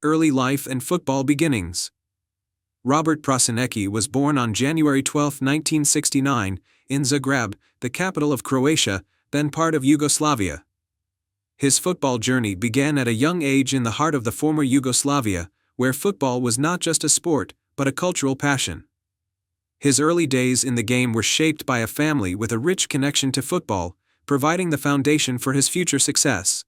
early life and football beginnings. Robert Prosinecki was born on January 12, 1969, in Zagreb, the capital of Croatia, then part of Yugoslavia. His football journey began at a young age in the heart of the former Yugoslavia, where football was not just a sport, but a cultural passion. His early days in the game were shaped by a family with a rich connection to football, providing the foundation for his future success.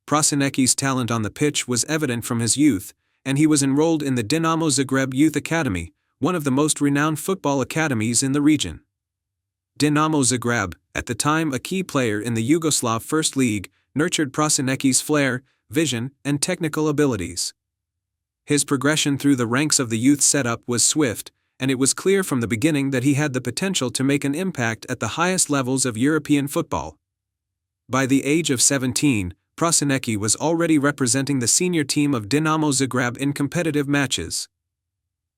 Prosinecki's talent on the pitch was evident from his youth, and he was enrolled in the Dinamo Zagreb Youth Academy, one of the most renowned football academies in the region. Dinamo Zagreb, at the time a key player in the Yugoslav First League, nurtured Prosinecki's flair, vision, and technical abilities. His progression through the ranks of the youth setup was swift, and it was clear from the beginning that he had the potential to make an impact at the highest levels of European football. By the age of 17, Prosinecki was already representing the senior team of Dinamo Zagreb in competitive matches.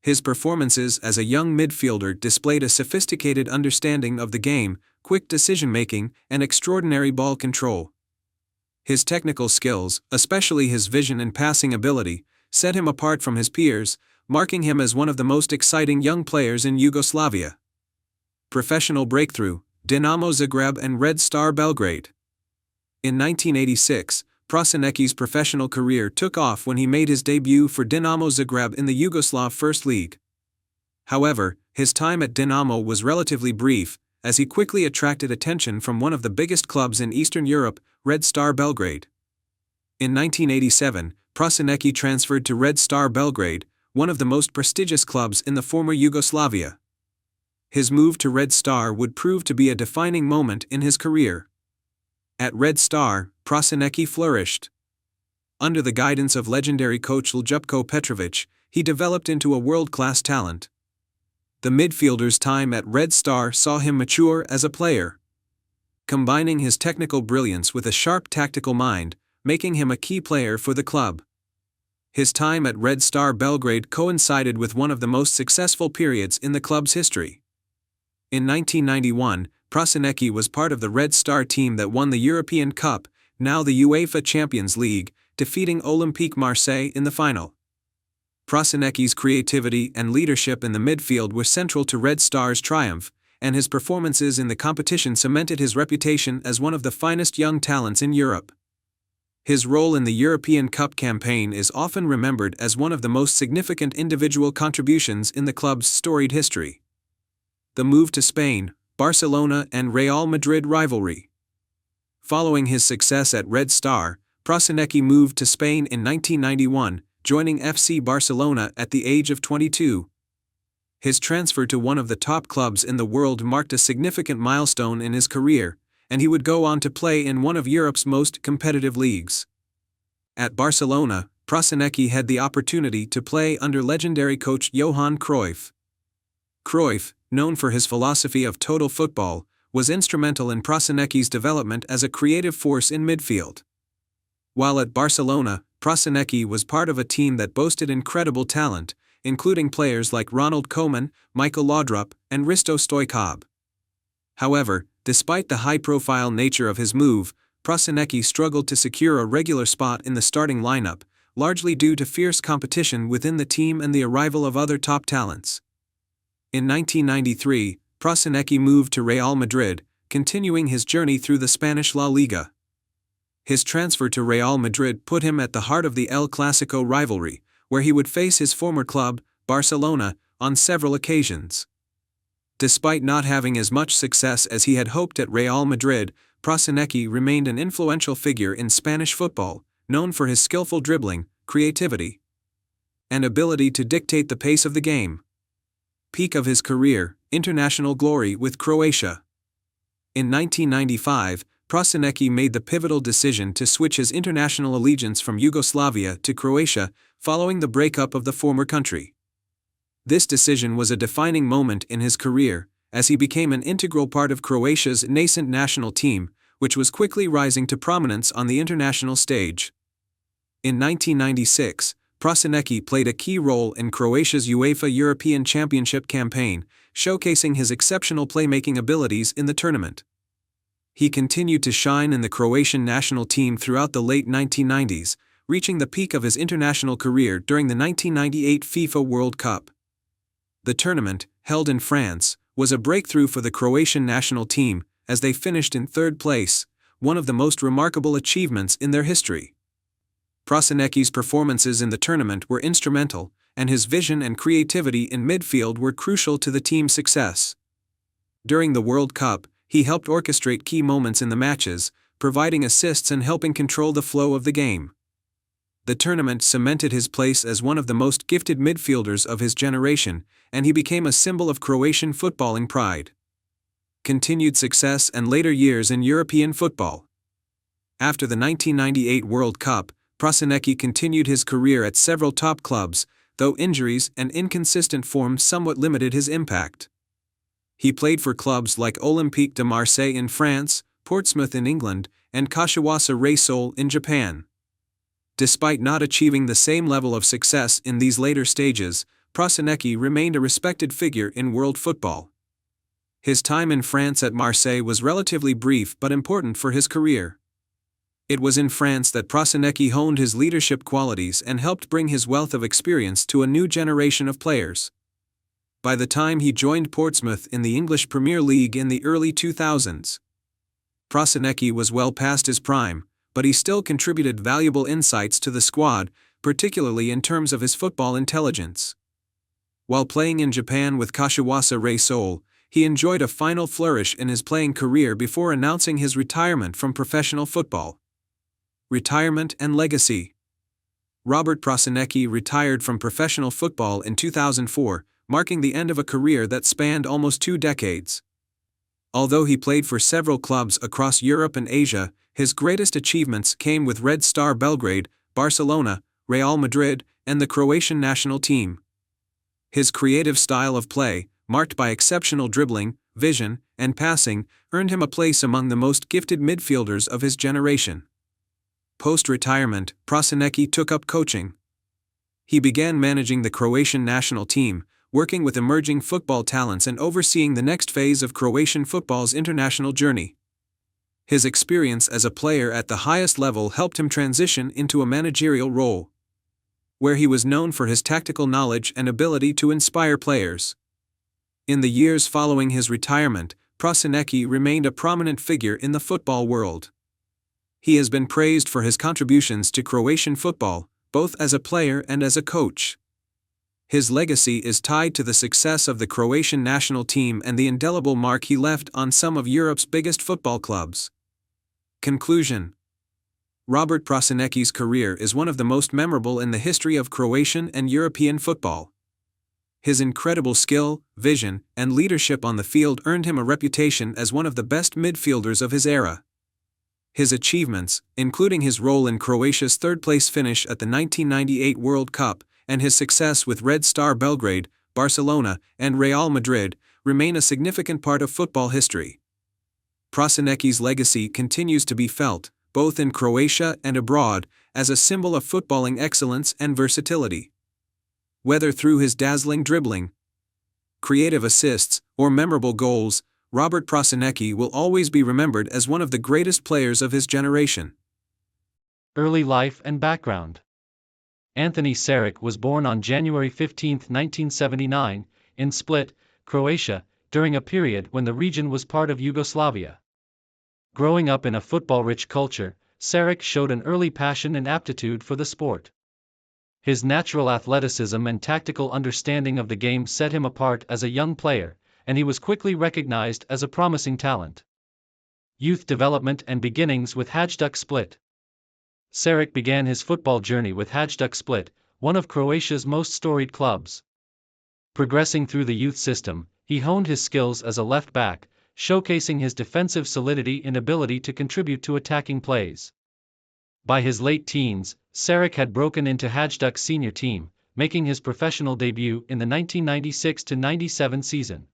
His performances as a young midfielder displayed a sophisticated understanding of the game, quick decision-making, and extraordinary ball control. His technical skills, especially his vision and passing ability, set him apart from his peers, marking him as one of the most exciting young players in Yugoslavia. Professional breakthrough: Dinamo Zagreb and Red Star Belgrade. In 1986, Prosinecki's professional career took off when he made his debut for Dinamo Zagreb in the Yugoslav First League. However, his time at Dinamo was relatively brief, as he quickly attracted attention from one of the biggest clubs in Eastern Europe, Red Star Belgrade. In 1987, Prosinecki transferred to Red Star Belgrade, one of the most prestigious clubs in the former Yugoslavia. His move to Red Star would prove to be a defining moment in his career. At Red Star, Prosinecki flourished. Under the guidance of legendary coach Ljupko Petrovic, he developed into a world-class talent. The midfielder's time at Red Star saw him mature as a player, combining his technical brilliance with a sharp tactical mind, making him a key player for the club. His time at Red Star Belgrade coincided with one of the most successful periods in the club's history. In 1991, Prosinecki was part of the Red Star team that won the European Cup, now the UEFA Champions League, defeating Olympique Marseille in the final. Prosinecki's creativity and leadership in the midfield were central to Red Star's triumph, and his performances in the competition cemented his reputation as one of the finest young talents in Europe. His role in the European Cup campaign is often remembered as one of the most significant individual contributions in the club's storied history. The move to Spain, Barcelona and Real Madrid rivalry. Following his success at Red Star, Prosinecki moved to Spain in 1991, joining FC Barcelona at the age of 22. His transfer to one of the top clubs in the world marked a significant milestone in his career, and he would go on to play in one of Europe's most competitive leagues. At Barcelona, Prosinecki had the opportunity to play under legendary coach Johan Cruyff. Cruyff, known for his philosophy of total football, was instrumental in Prosinecki's development as a creative force in midfield. While at Barcelona, Prosinecki was part of a team that boasted incredible talent, including players like Ronald Koeman, Michael Laudrup, and Risto Stoichkov. However, despite the high-profile nature of his move, Prosinecki struggled to secure a regular spot in the starting lineup, largely due to fierce competition within the team and the arrival of other top talents. In 1993, Prosinecki moved to Real Madrid, continuing his journey through the Spanish La Liga. His transfer to Real Madrid put him at the heart of the El Clasico rivalry, where he would face his former club, Barcelona, on several occasions. Despite not having as much success as he had hoped at Real Madrid, Prosinecki remained an influential figure in Spanish football, known for his skillful dribbling, creativity, and ability to dictate the pace of the game. Peak of his career, international glory with Croatia. In 1995, Prosinecki made the pivotal decision to switch his international allegiance from Yugoslavia to Croatia, following the breakup of the former country. This decision was a defining moment in his career, as he became an integral part of Croatia's nascent national team, which was quickly rising to prominence on the international stage. In 1996, Prosinecki played a key role in Croatia's UEFA European Championship campaign, showcasing his exceptional playmaking abilities in the tournament. He continued to shine in the Croatian national team throughout the late 1990s, reaching the peak of his international career during the 1998 FIFA World Cup. The tournament, held in France, was a breakthrough for the Croatian national team, as they finished in third place, one of the most remarkable achievements in their history. Prosinecki's performances in the tournament were instrumental, and his vision and creativity in midfield were crucial to the team's success. During the World Cup, he helped orchestrate key moments in the matches, providing assists and helping control the flow of the game. The tournament cemented his place as one of the most gifted midfielders of his generation, and he became a symbol of Croatian footballing pride. Continued success and later years in European football. After the 1998 World Cup, Prosinecki continued his career at several top clubs, though injuries and inconsistent form somewhat limited his impact. He played for clubs like Olympique de Marseille in France, Portsmouth in England, and Kashiwasa Reysol in Japan. Despite not achieving the same level of success in these later stages, Prosinecki remained a respected figure in world football. His time in France at Marseille was relatively brief but important for his career. It was in France that Prosinecki honed his leadership qualities and helped bring his wealth of experience to a new generation of players. By the time he joined Portsmouth in the English Premier League in the early 2000s, Prosinecki was well past his prime, but he still contributed valuable insights to the squad, particularly in terms of his football intelligence. While playing in Japan with Kashiwasa Reysol, he enjoyed a final flourish in his playing career before announcing his retirement from professional football. Retirement and legacy. Robert Prosinecki retired from professional football in 2004, marking the end of a career that spanned almost 2 decades. Although he played for several clubs across Europe and Asia, his greatest achievements came with Red Star Belgrade, Barcelona, Real Madrid, and the Croatian national team. His creative style of play, marked by exceptional dribbling, vision, and passing, earned him a place among the most gifted midfielders of his generation. Post-retirement, Prosinecki took up coaching. He began managing the Croatian national team, working with emerging football talents and overseeing the next phase of Croatian football's international journey. His experience as a player at the highest level helped him transition into a managerial role, where he was known for his tactical knowledge and ability to inspire players. In the years following his retirement, Prosinecki remained a prominent figure in the football world. He has been praised for his contributions to Croatian football, both as a player and as a coach. His legacy is tied to the success of the Croatian national team and the indelible mark he left on some of Europe's biggest football clubs. Conclusion. Robert Prosinecki's career is one of the most memorable in the history of Croatian and European football. His incredible skill, vision, and leadership on the field earned him a reputation as one of the best midfielders of his era. His achievements, including his role in Croatia's third-place finish at the 1998 World Cup, and his success with Red Star Belgrade, Barcelona, and Real Madrid, remain a significant part of football history. Prosinecki's legacy continues to be felt, both in Croatia and abroad, as a symbol of footballing excellence and versatility. Whether through his dazzling dribbling, creative assists, or memorable goals, Robert Prosinecki will always be remembered as one of the greatest players of his generation. Early life and background. Anthony Šarić was born on January 15, 1979, in Split, Croatia, during a period when the region was part of Yugoslavia. Growing up in a football-rich culture, Šarić showed an early passion and aptitude for the sport. His natural athleticism and tactical understanding of the game set him apart as a young player, and he was quickly recognized as a promising talent. Youth development and beginnings with Hajduk Split. Šarić began his football journey with Hajduk Split, one of Croatia's most storied clubs. Progressing through the youth system, he honed his skills as a left back, showcasing his defensive solidity and ability to contribute to attacking plays. By his late teens, Šarić had broken into Hajduk's senior team, making his professional debut in the 1996-97 season.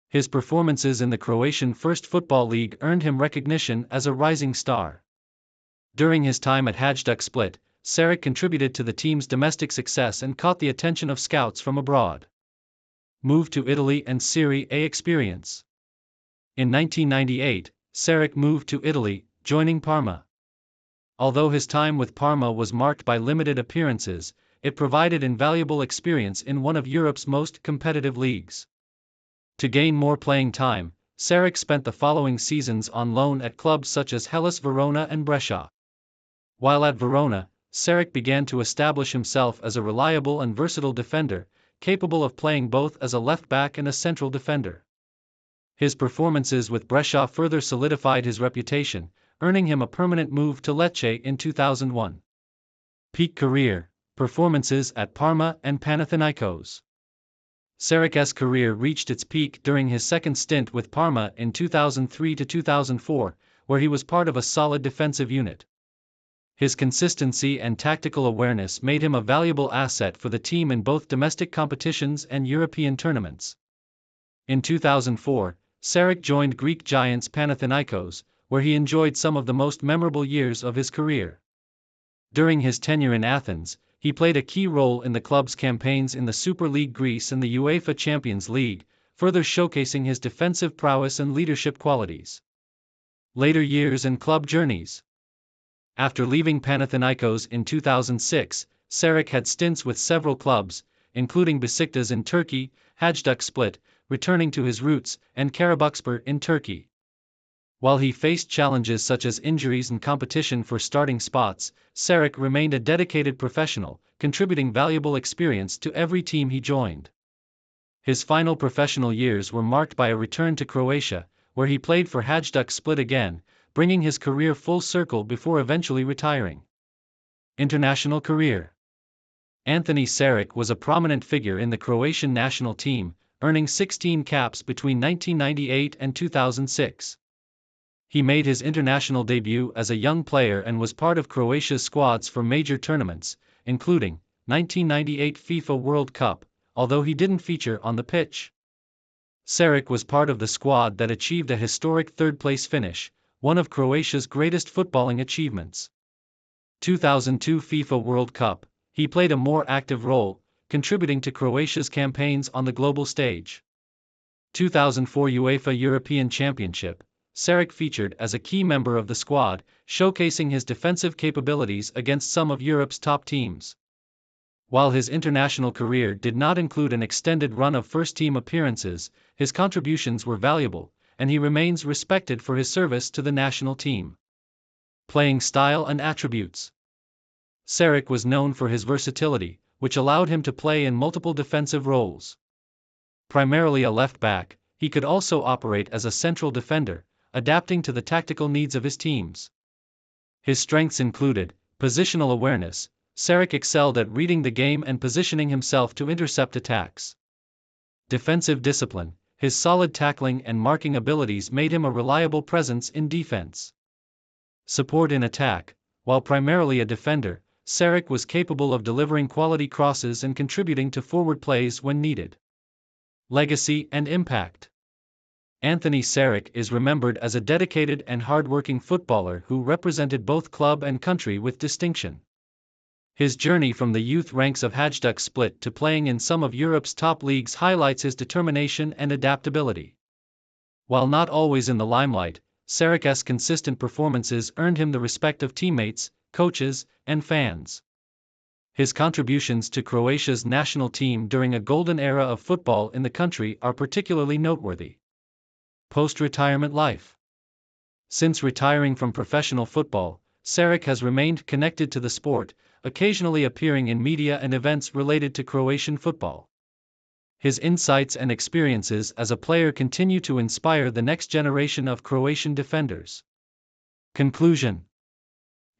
His performances in the Croatian First Football League earned him recognition as a rising star. During his time at Hajduk Split, Šarić contributed to the team's domestic success and caught the attention of scouts from abroad. Move to Italy and Serie A experience. In 1998, Šarić moved to Italy, joining Parma. Although his time with Parma was marked by limited appearances, it provided invaluable experience in one of Europe's most competitive leagues. To gain more playing time, Sarek spent the following seasons on loan at clubs such as Hellas Verona and Brescia. While at Verona, Sarek began to establish himself as a reliable and versatile defender, capable of playing both as a left-back and a central defender. His performances with Brescia further solidified his reputation, earning him a permanent move to Lecce in 2001. Peak career, performances at Parma and Panathinaikos. Sarek's career reached its peak during his second stint with Parma in 2003 to 2004, where he was part of a solid defensive unit. His consistency and tactical awareness made him a valuable asset for the team in both domestic competitions and European tournaments. In 2004, Sarek joined Greek giants Panathinaikos, where he enjoyed some of the most memorable years of his career. During his tenure in Athens, he played a key role in the club's campaigns in the Super League Greece and the UEFA Champions League, further showcasing his defensive prowess and leadership qualities. Later years and club journeys. After leaving Panathinaikos in 2006, Sarek had stints with several clubs, including Besiktas in Turkey, Hajduk Split, returning to his roots, and Karabükspor in Turkey. While he faced challenges such as injuries and competition for starting spots, Sarek remained a dedicated professional, contributing valuable experience to every team he joined. His final professional years were marked by a return to Croatia, where he played for Hajduk Split again, bringing his career full circle before eventually retiring. International career. Anthony Sarek was a prominent figure in the Croatian national team, earning 16 caps between 1998 and 2006. He made his international debut as a young player and was part of Croatia's squads for major tournaments, including 1998 FIFA World Cup, although he didn't feature on the pitch. Sarek was part of the squad that achieved a historic third-place finish, one of Croatia's greatest footballing achievements. 2002 FIFA World Cup, he played a more active role, contributing to Croatia's campaigns on the global stage. 2004 UEFA European Championship, Sarek featured as a key member of the squad, showcasing his defensive capabilities against some of Europe's top teams. While his international career did not include an extended run of first-team appearances, his contributions were valuable, and he remains respected for his service to the national team. Playing style and attributes. Sarek was known for his versatility, which allowed him to play in multiple defensive roles. Primarily a left-back, he could also operate as a central defender, adapting to the tactical needs of his teams. His strengths included positional awareness. Sarek excelled at reading the game and positioning himself to intercept attacks. Defensive discipline. His solid tackling and marking abilities made him a reliable presence in defense. Support in attack. While primarily a defender, Sarek was capable of delivering quality crosses and contributing to forward plays when needed. Legacy and impact. Anthony Sarek is remembered as a dedicated and hard-working footballer who represented both club and country with distinction. His journey from the youth ranks of Hajduk Split to playing in some of Europe's top leagues highlights his determination and adaptability. While not always in the limelight, Sarek's consistent performances earned him the respect of teammates, coaches, and fans. His contributions to Croatia's national team during a golden era of football in the country are particularly noteworthy. Post-retirement life. Since retiring from professional football, Sarek has remained connected to the sport, occasionally appearing in media and events related to Croatian football. His insights and experiences as a player continue to inspire the next generation of Croatian defenders. Conclusion.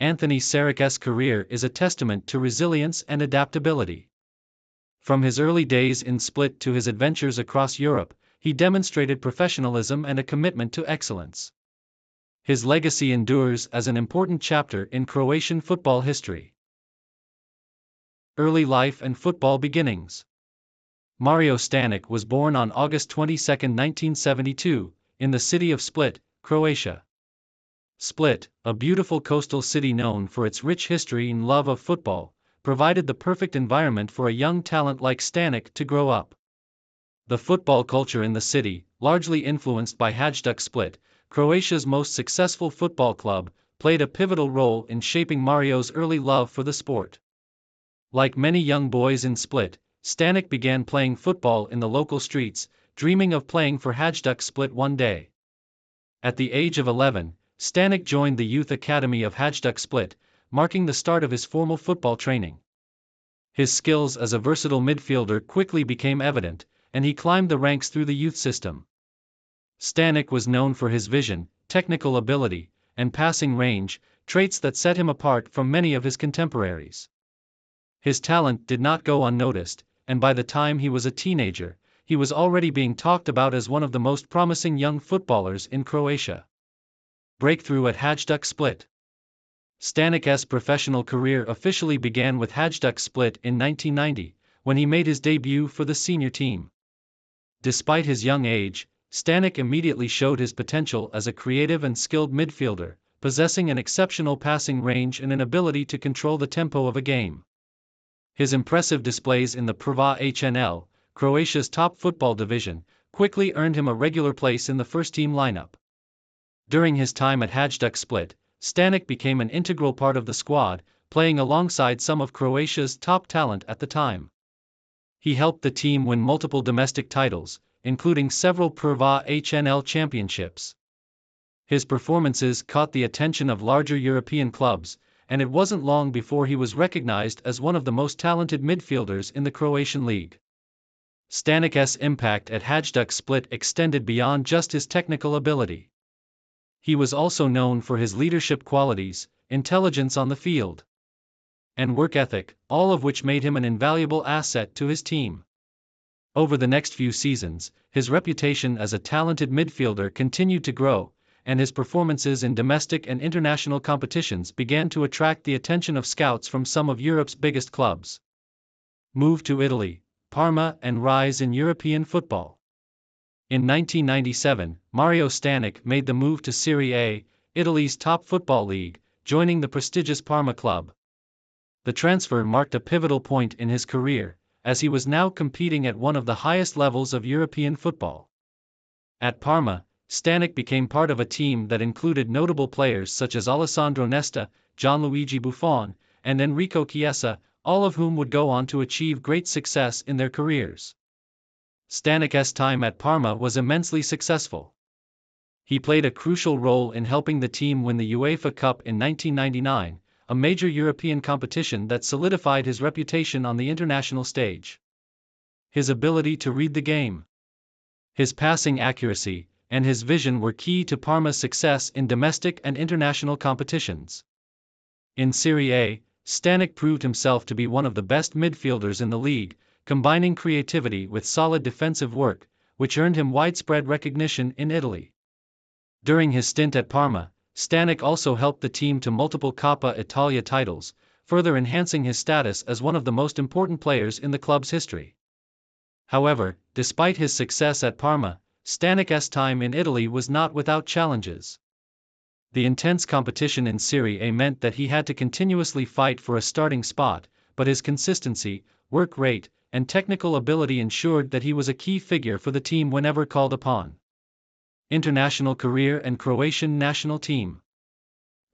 Anthony Sarek's career is a testament to resilience and adaptability. From his early days in Split to his adventures across Europe, he demonstrated professionalism and a commitment to excellence. His legacy endures as an important chapter in Croatian football history. Early life and football beginnings. Mario Stanic was born on August 22, 1972, in the city of Split, Croatia. Split, a beautiful coastal city known for its rich history and love of football, provided the perfect environment for a young talent like Stanic to grow up. The football culture in the city, largely influenced by Hajduk Split, Croatia's most successful football club, played a pivotal role in shaping Mario's early love for the sport. Like many young boys in Split, Stanek began playing football in the local streets, dreaming of playing for Hajduk Split one day. At the age of 11, Stanek joined the youth academy of Hajduk Split, marking the start of his formal football training. His skills as a versatile midfielder quickly became evident, and he climbed the ranks through the youth system. Stanek was known for his vision, technical ability, and passing range, traits that set him apart from many of his contemporaries. His talent did not go unnoticed, and by the time he was a teenager, he was already being talked about as one of the most promising young footballers in Croatia. Breakthrough at Hajduk Split. Stanek's professional career officially began with Hajduk Split in 1990, when he made his debut for the senior team. Despite his young age, Stanek immediately showed his potential as a creative and skilled midfielder, possessing an exceptional passing range and an ability to control the tempo of a game. His impressive displays in the Prva HNL, Croatia's top football division, quickly earned him a regular place in the first-team lineup. During his time at Hajduk Split, Stanek became an integral part of the squad, playing alongside some of Croatia's top talent at the time. He helped the team win multiple domestic titles, including several Prva HNL championships. His performances caught the attention of larger European clubs, and it wasn't long before he was recognized as one of the most talented midfielders in the Croatian league. Stanek's impact at Hajduk Split extended beyond just his technical ability. He was also known for his leadership qualities, intelligence on the field, and work ethic, all of which made him an invaluable asset to his team. Over the next few seasons, his reputation as a talented midfielder continued to grow, and his performances in domestic and international competitions began to attract the attention of scouts from some of Europe's biggest clubs. Move to Italy, Parma, and rise in European football. In 1997, Mario Stanek made the move to Serie A, Italy's top football league, joining the prestigious Parma club. The transfer marked a pivotal point in his career, as he was now competing at one of the highest levels of European football. At Parma, Stanek became part of a team that included notable players such as Alessandro Nesta, Gianluigi Buffon, and Enrico Chiesa, all of whom would go on to achieve great success in their careers. Stanek's time at Parma was immensely successful. He played a crucial role in helping the team win the UEFA Cup in 1999, a major European competition that solidified his reputation on the international stage. His ability to read the game, his passing accuracy, and his vision were key to Parma's success in domestic and international competitions. In Serie A, Stanek proved himself to be one of the best midfielders in the league, combining creativity with solid defensive work, which earned him widespread recognition in Italy. During his stint at Parma, Stanek also helped the team to multiple Coppa Italia titles, further enhancing his status as one of the most important players in the club's history. However, despite his success at Parma, Stanek's time in Italy was not without challenges. The intense competition in Serie A meant that he had to continuously fight for a starting spot, but his consistency, work rate, and technical ability ensured that he was a key figure for the team whenever called upon. International career and Croatian national team.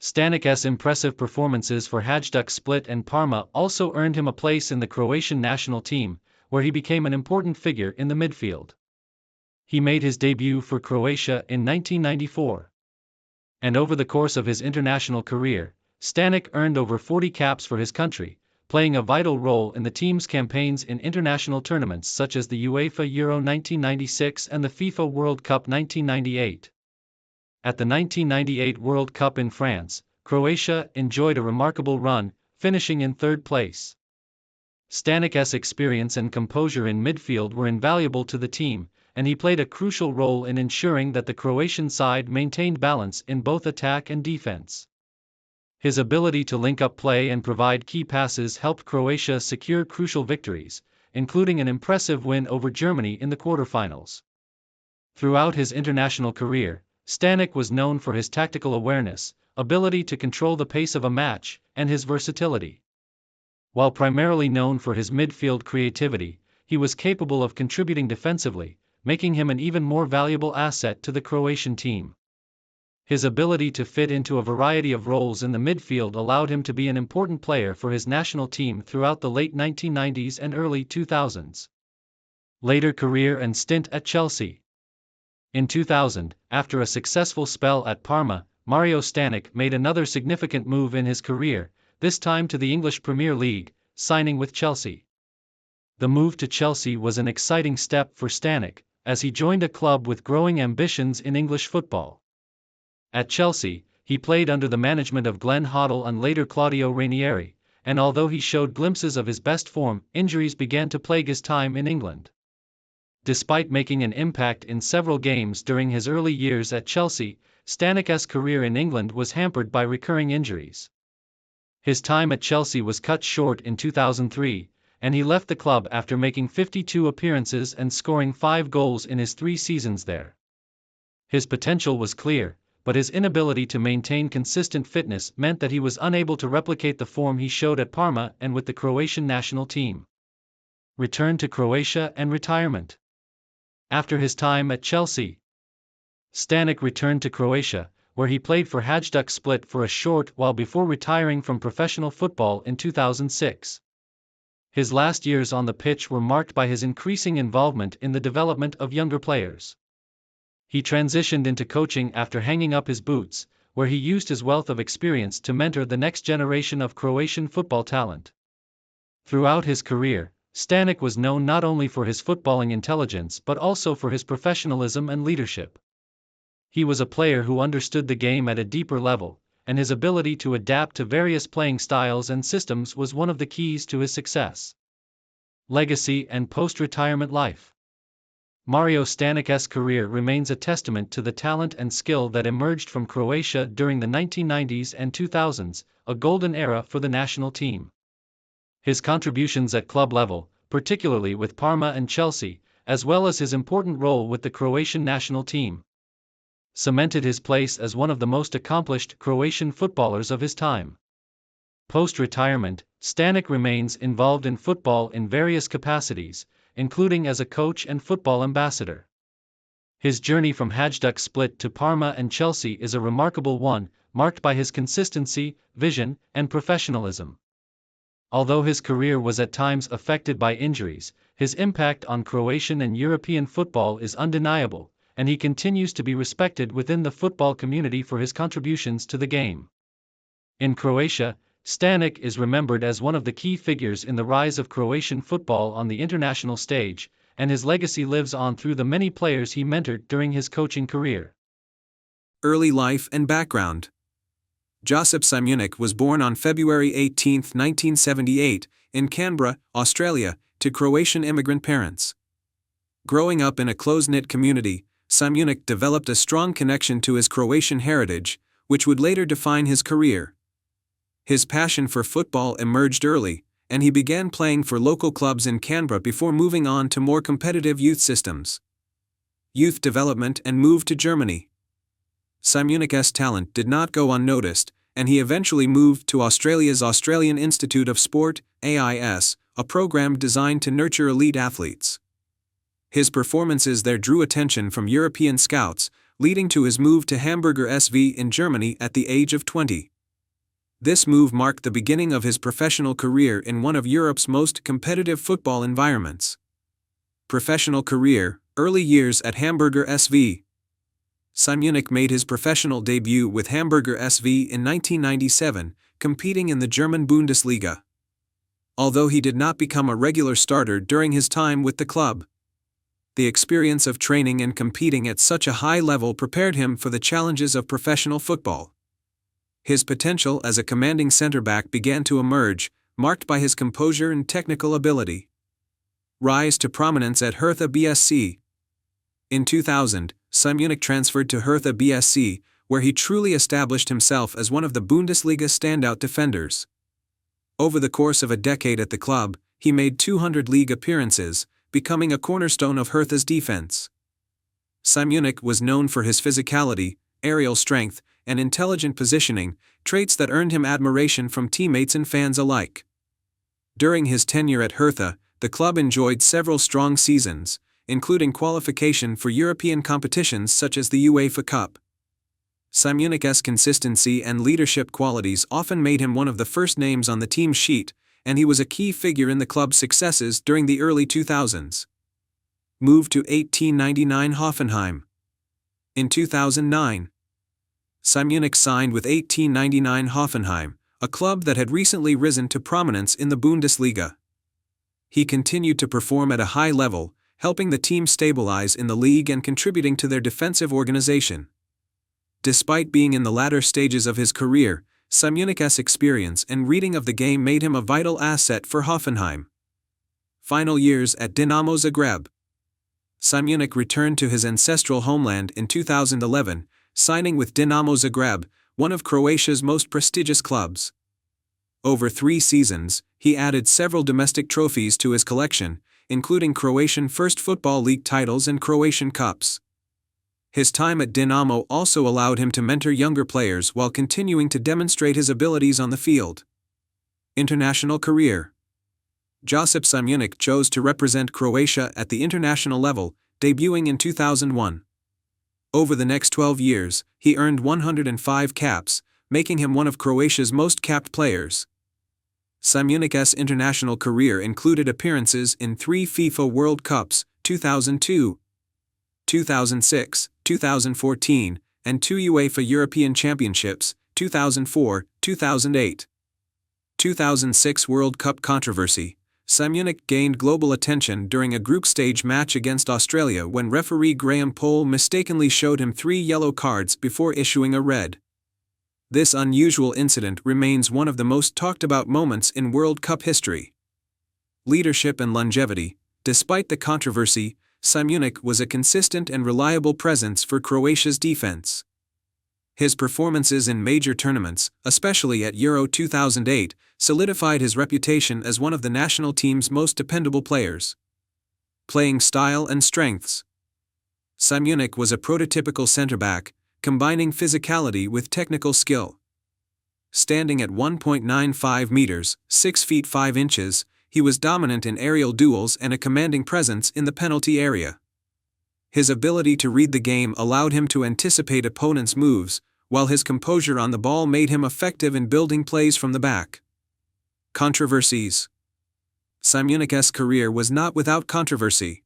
Stanek's impressive performances for Hajduk Split and Parma also earned him a place in the Croatian national team, where he became an important figure in the midfield. He made his debut for Croatia in 1994. And over the course of his international career, Stanek earned over 40 caps for his country, playing a vital role in the team's campaigns in international tournaments such as the UEFA Euro 1996 and the FIFA World Cup 1998. At the 1998 World Cup in France, Croatia enjoyed a remarkable run, finishing in third place. Stanek's experience and composure in midfield were invaluable to the team, and he played a crucial role in ensuring that the Croatian side maintained balance in both attack and defense. His ability to link up play and provide key passes helped Croatia secure crucial victories, including an impressive win over Germany in the quarterfinals. Throughout his international career, Stanek was known for his tactical awareness, ability to control the pace of a match, and his versatility. While primarily known for his midfield creativity, he was capable of contributing defensively, making him an even more valuable asset to the Croatian team. His ability to fit into a variety of roles in the midfield allowed him to be an important player for his national team throughout the late 1990s and early 2000s. Later career and stint at Chelsea. In 2000, after a successful spell at Parma, Mario Stanic made another significant move in his career, this time to the English Premier League, signing with Chelsea. The move to Chelsea was an exciting step for Stanic, as he joined a club with growing ambitions in English football. At Chelsea, he played under the management of Glenn Hoddle and later Claudio Ranieri, and although he showed glimpses of his best form, injuries began to plague his time in England. Despite making an impact in several games during his early years at Chelsea, Stanic's career in England was hampered by recurring injuries. His time at Chelsea was cut short in 2003, and he left the club after making 52 appearances and scoring 5 goals in his 3 seasons there. His potential was clear, but his inability to maintain consistent fitness meant that he was unable to replicate the form he showed at Parma and with the Croatian national team. Return to Croatia and retirement. After his time at Chelsea, Stanic returned to Croatia, where he played for Hajduk Split for a short while before retiring from professional football in 2006. His last years on the pitch were marked by his increasing involvement in the development of younger players. He transitioned into coaching after hanging up his boots, where he used his wealth of experience to mentor the next generation of Croatian football talent. Throughout his career, Stanic was known not only for his footballing intelligence but also for his professionalism and leadership. He was a player who understood the game at a deeper level, and his ability to adapt to various playing styles and systems was one of the keys to his success. Legacy and post-retirement life. Mario Stanic's career remains a testament to the talent and skill that emerged from Croatia during the 1990s and 2000s, a golden era for the national team. His contributions at club level, particularly with Parma and Chelsea, as well as his important role with the Croatian national team, cemented his place as one of the most accomplished Croatian footballers of his time. Post-retirement, Stanic remains involved in football in various capacities, including as a coach and football ambassador. His journey from Hajduk Split to Parma and Chelsea is a remarkable one, marked by his consistency, vision, and professionalism. Although his career was at times affected by injuries, his impact on Croatian and European football is undeniable, and he continues to be respected within the football community for his contributions to the game. In Croatia, Stanic is remembered as one of the key figures in the rise of Croatian football on the international stage, and his legacy lives on through the many players he mentored during his coaching career. Early life and background. Josip Simunic was born on February 18, 1978, in Canberra, Australia, to Croatian immigrant parents. Growing up in a close-knit community, Simunic developed a strong connection to his Croatian heritage, which would later define his career. His passion for football emerged early, and he began playing for local clubs in Canberra before moving on to more competitive youth systems. Youth development and move to Germany. Simunic's talent did not go unnoticed, and he eventually moved to Australia's Australian Institute of Sport, AIS, a program designed to nurture elite athletes. His performances there drew attention from European scouts, leading to his move to Hamburger SV in Germany at the age of 20. This move marked the beginning of his professional career in one of Europe's most competitive football environments. Professional career, early years at Hamburger SV. Simunic made his professional debut with Hamburger SV in 1997, competing in the German Bundesliga. Although he did not become a regular starter during his time with the club, the experience of training and competing at such a high level prepared him for the challenges of professional football. His potential as a commanding center-back began to emerge, marked by his composure and technical ability. Rise to prominence at Hertha BSC. In 2000, Simunic transferred to Hertha BSC, where he truly established himself as one of the Bundesliga's standout defenders. Over the course of a decade at the club, he made 200 league appearances, becoming a cornerstone of Hertha's defense. Simunic was known for his physicality, aerial strength, and intelligent positioning, traits that earned him admiration from teammates and fans alike. During his tenure at Hertha, the club enjoyed several strong seasons, including qualification for European competitions such as the UEFA Cup. Simunik's consistency and leadership qualities often made him one of the first names on the team sheet, and he was a key figure in the club's successes during the early 2000s. Moved to 1899 Hoffenheim. In 2009, Simunik signed with 1899 Hoffenheim, a club that had recently risen to prominence in the Bundesliga. He continued to perform at a high level, helping the team stabilize in the league and contributing to their defensive organization. Despite being in the latter stages of his career, Simunik's experience and reading of the game made him a vital asset for Hoffenheim. Final years at Dinamo Zagreb. Simunik returned to his ancestral homeland in 2011, signing with Dinamo Zagreb, one of Croatia's most prestigious clubs. Over 3 seasons, he added several domestic trophies to his collection, including Croatian First Football League titles and Croatian Cups. His time at Dinamo also allowed him to mentor younger players while continuing to demonstrate his abilities on the field. International career. Josip Simunik chose to represent Croatia at the international level, debuting in 2001. Over the next 12 years, he earned 105 caps, making him one of Croatia's most capped players. Simunik's international career included appearances in 3 FIFA World Cups, 2002, 2006, 2014, and 2 UEFA European Championships, 2004, 2008. 2006 World Cup controversy. Simunik gained global attention during a group stage match against Australia when referee Graham Poll mistakenly showed him 3 yellow cards before issuing a red. This unusual incident remains one of the most talked about moments in World Cup history. Leadership and longevity. Despite the controversy, Simunik was a consistent and reliable presence for Croatia's defense. His performances in major tournaments, especially at Euro 2008, solidified his reputation as one of the national team's most dependable players. Playing style and strengths. Simunik was a prototypical centre-back, combining physicality with technical skill. Standing at 1.95 meters, 6 feet 5 inches, he was dominant in aerial duels and a commanding presence in the penalty area. His ability to read the game allowed him to anticipate opponents' moves, while his composure on the ball made him effective in building plays from the back. Controversies. Simunik's career was not without controversy.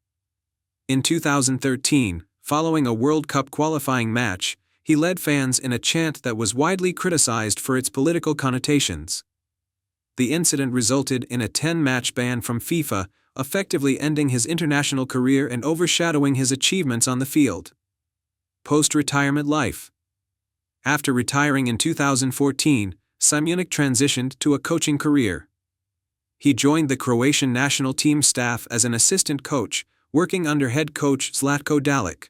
In 2013, following a World Cup qualifying match, he led fans in a chant that was widely criticized for its political connotations. The incident resulted in a 10-match ban from FIFA, effectively ending his international career and overshadowing his achievements on the field. Post-retirement life. After retiring in 2014, Simunik transitioned to a coaching career. He joined the Croatian national team staff as an assistant coach, working under head coach Zlatko Dalic.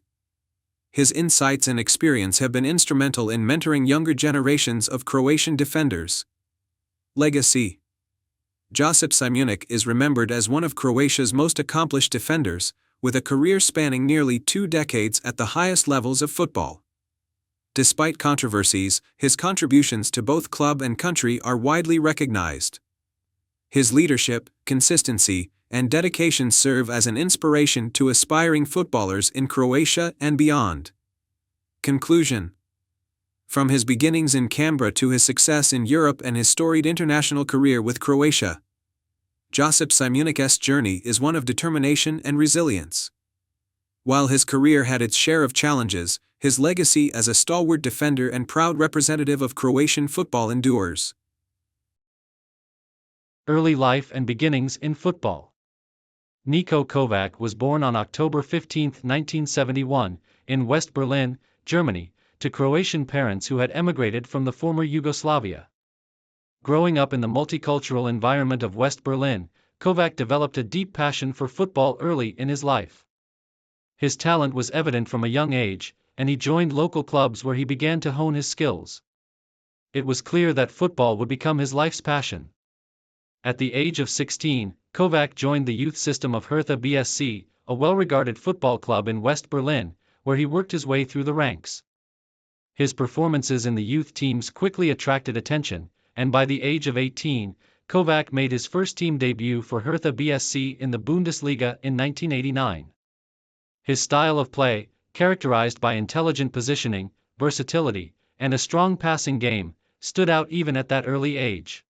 His insights and experience have been instrumental in mentoring younger generations of Croatian defenders. Legacy. Josip Simunik is remembered as one of Croatia's most accomplished defenders, with a career spanning nearly 2 decades at the highest levels of football. Despite controversies, his contributions to both club and country are widely recognized. His leadership, consistency, and dedication serve as an inspiration to aspiring footballers in Croatia and beyond. Conclusion. From his beginnings in Canberra to his success in Europe and his storied international career with Croatia, Josip Simunik's journey is one of determination and resilience. While his career had its share of challenges, his legacy as a stalwart defender and proud representative of Croatian football endures. Early life and beginnings in football. Niko Kovac was born on October 15, 1971, in West Berlin, Germany, to Croatian parents who had emigrated from the former Yugoslavia. Growing up in the multicultural environment of West Berlin, Kovac developed a deep passion for football early in his life. His talent was evident from a young age, and he joined local clubs where he began to hone his skills. It was clear that football would become his life's passion. At the age of 16, Kovac joined the youth system of Hertha BSC, a well-regarded football club in West Berlin, where he worked his way through the ranks. His performances in the youth teams quickly attracted attention, and by the age of 18, Kovac made his first team debut for Hertha BSC in the Bundesliga in 1989. His style of play, characterized by intelligent positioning, versatility, and a strong passing game, stood out even at that early age.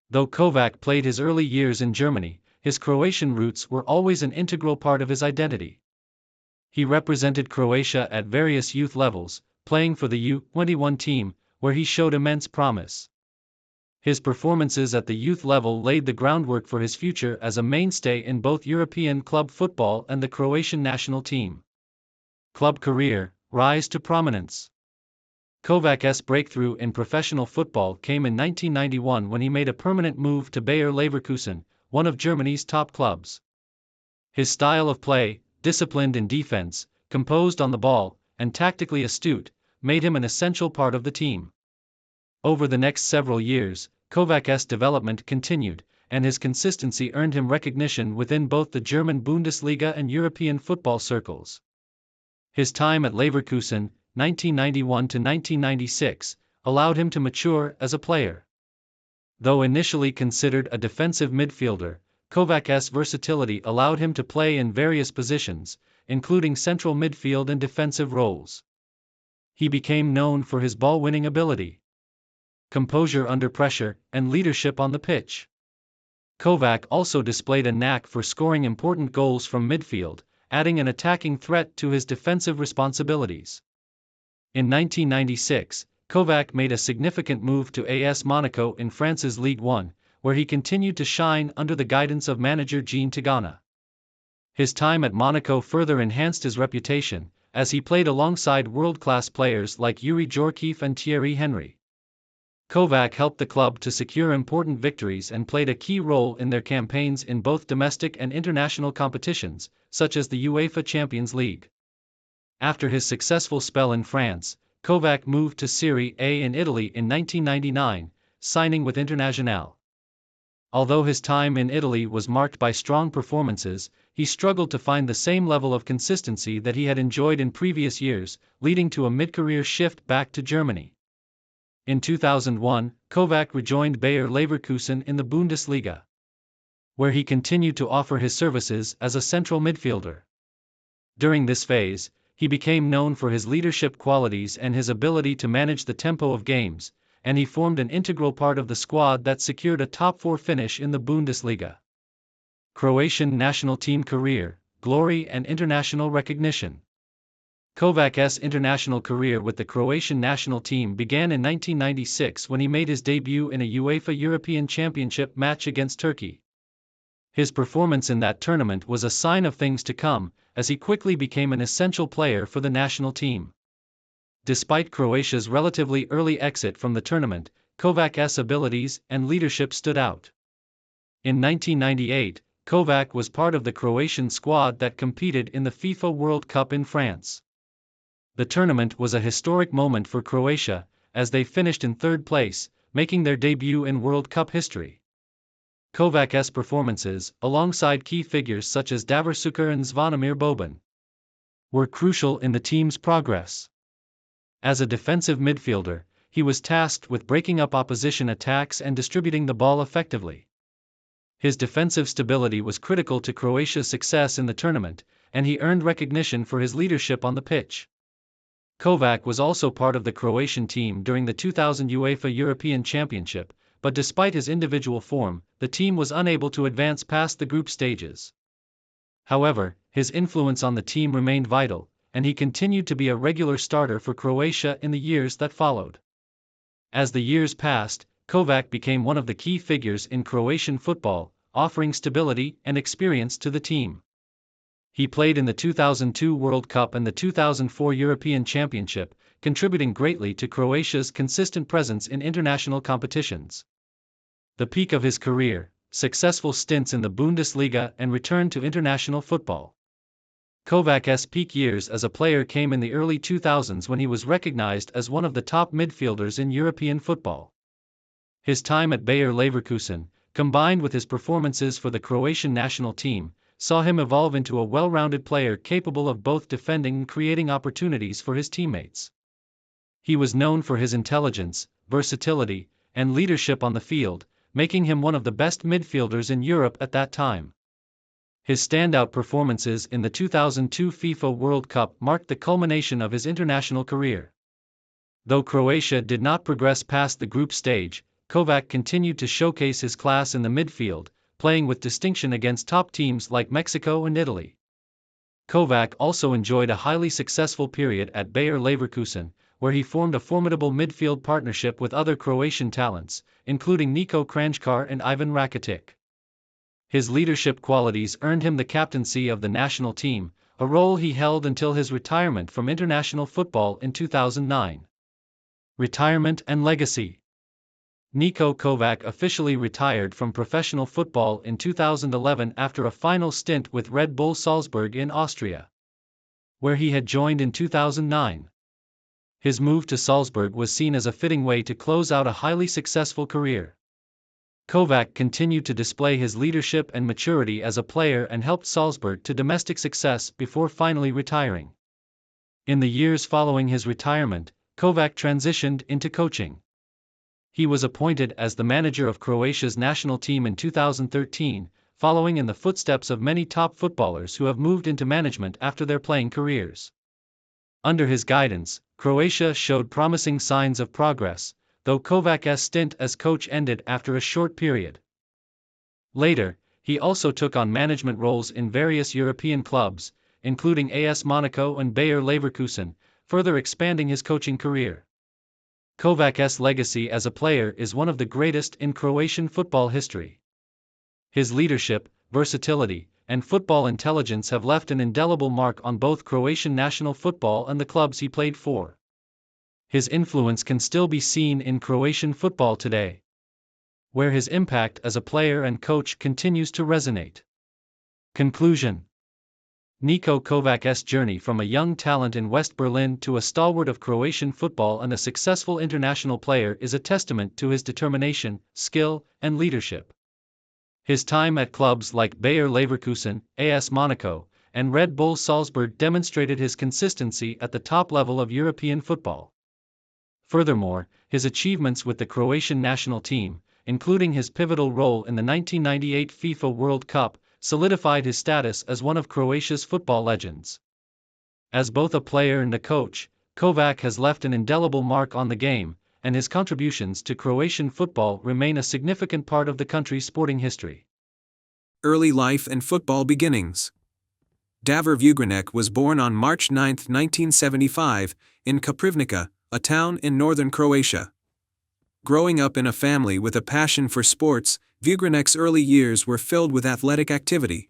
Though Kovac played his early years in Germany, his Croatian roots were always an integral part of his identity. He represented Croatia at various youth levels, playing for the U21 team, where he showed immense promise. His performances at the youth level laid the groundwork for his future as a mainstay in both European club football and the Croatian national team. Club career, rise to prominence. Kovac's breakthrough in professional football came in 1991 when he made a permanent move to Bayer Leverkusen, one of Germany's top clubs. His style of play, disciplined in defense, composed on the ball, and tactically astute, made him an essential part of the team. Over the next several years, Kovac's development continued, and his consistency earned him recognition within both the German Bundesliga and European football circles. His time at Leverkusen, 1991 to 1996, allowed him to mature as a player. Though initially considered a defensive midfielder, Kovac's versatility allowed him to play in various positions, including central midfield and defensive roles. He became known for his ball-winning ability, composure under pressure, and leadership on the pitch. Kovac also displayed a knack for scoring important goals from midfield, adding an attacking threat to his defensive responsibilities. In 1996, Kovac made a significant move to AS Monaco in France's Ligue 1, where he continued to shine under the guidance of manager Jean Tigana. His time at Monaco further enhanced his reputation, as he played alongside world-class players like Youri Djorkaeff and Thierry Henry. Kovac helped the club to secure important victories and played a key role in their campaigns in both domestic and international competitions, such as the UEFA Champions League. After his successful spell in France, Kovac moved to Serie A in Italy in 1999, signing with Internazionale. Although his time in Italy was marked by strong performances, he struggled to find the same level of consistency that he had enjoyed in previous years, leading to a mid-career shift back to Germany. In 2001, Kovac rejoined Bayer Leverkusen in the Bundesliga, where he continued to offer his services as a central midfielder. During this phase, he became known for his leadership qualities and his ability to manage the tempo of games, and he formed an integral part of the squad that secured a top-4 finish in the Bundesliga. Croatian national team career, glory and international recognition. Kovac's international career with the Croatian national team began in 1996 when he made his debut in a UEFA European Championship match against Turkey. His performance in that tournament was a sign of things to come, as he quickly became an essential player for the national team. Despite Croatia's relatively early exit from the tournament, Kovac's abilities and leadership stood out. In 1998, Kovac was part of the Croatian squad that competed in the FIFA World Cup in France. The tournament was a historic moment for Croatia, as they finished in third place, making their debut in World Cup history. Kovac's performances, alongside key figures such as Davor Šuker and Zvonimir Boban, were crucial in the team's progress. As a defensive midfielder, he was tasked with breaking up opposition attacks and distributing the ball effectively. His defensive stability was critical to Croatia's success in the tournament, and he earned recognition for his leadership on the pitch. Kovac was also part of the Croatian team during the 2000 UEFA European Championship, but despite his individual form, the team was unable to advance past the group stages. However, his influence on the team remained vital, and he continued to be a regular starter for Croatia in the years that followed. As the years passed, Kovac became one of the key figures in Croatian football, offering stability and experience to the team. He played in the 2002 World Cup and the 2004 European Championship, contributing greatly to Croatia's consistent presence in international competitions. The peak of his career, successful stints in the Bundesliga and return to international football. Kovac's peak years as a player came in the early 2000s when he was recognized as one of the top midfielders in European football. His time at Bayer Leverkusen, combined with his performances for the Croatian national team, saw him evolve into a well-rounded player capable of both defending and creating opportunities for his teammates. He was known for his intelligence, versatility, and leadership on the field, making him one of the best midfielders in Europe at that time. His standout performances in the 2002 FIFA World Cup marked the culmination of his international career. Though Croatia did not progress past the group stage, Kovac continued to showcase his class in the midfield, playing with distinction against top teams like Mexico and Italy. Kovac also enjoyed a highly successful period at Bayer Leverkusen, where he formed a formidable midfield partnership with other Croatian talents, including Niko Kranjčar and Ivan Rakitic. His leadership qualities earned him the captaincy of the national team, a role he held until his retirement from international football in 2009. Retirement and legacy. Niko Kovac officially retired from professional football in 2011 after a final stint with Red Bull Salzburg in Austria, where he had joined in 2009. His move to Salzburg was seen as a fitting way to close out a highly successful career. Kovac continued to display his leadership and maturity as a player and helped Salzburg to domestic success before finally retiring. In the years following his retirement, Kovac transitioned into coaching. He was appointed as the manager of Croatia's national team in 2013, following in the footsteps of many top footballers who have moved into management after their playing careers. Under his guidance, Croatia showed promising signs of progress, though Kovac's stint as coach ended after a short period. Later, he also took on management roles in various European clubs, including AS Monaco and Bayer Leverkusen, further expanding his coaching career. Kovac's legacy as a player is one of the greatest in Croatian football history. His leadership, versatility, and football intelligence have left an indelible mark on both Croatian national football and the clubs he played for. His influence can still be seen in Croatian football today, where his impact as a player and coach continues to resonate. Conclusion. Niko Kovac's journey from a young talent in West Berlin to a stalwart of Croatian football and a successful international player is a testament to his determination, skill, and leadership. His time at clubs like Bayer Leverkusen, AS Monaco, and Red Bull Salzburg demonstrated his consistency at the top level of European football. Furthermore, his achievements with the Croatian national team, including his pivotal role in the 1998 FIFA World Cup, solidified his status as one of Croatia's football legends. As both a player and a coach, Kovac has left an indelible mark on the game, and his contributions to Croatian football remain a significant part of the country's sporting history. Early life and football beginnings. Davor Vugrinec was born on March 9, 1975, in Koprivnica, a town in northern Croatia. Growing up in a family with a passion for sports, Vugrinec's early years were filled with athletic activity.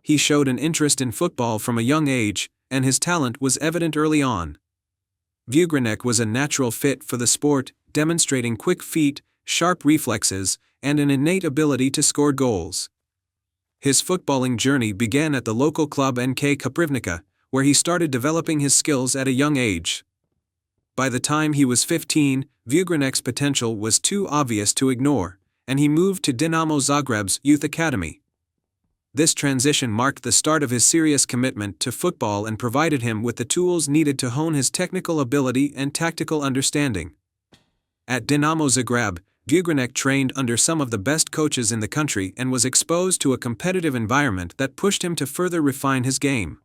He showed an interest in football from a young age, and his talent was evident early on. Vugrinec was a natural fit for the sport, demonstrating quick feet, sharp reflexes, and an innate ability to score goals. His footballing journey began at the local club NK Koprivnica, where he started developing his skills at a young age. By the time he was 15, Vugrinec's potential was too obvious to ignore, and he moved to Dinamo Zagreb's youth academy. This transition marked the start of his serious commitment to football and provided him with the tools needed to hone his technical ability and tactical understanding. At Dinamo Zagreb, Vugrinec trained under some of the best coaches in the country and was exposed to a competitive environment that pushed him to further refine his game.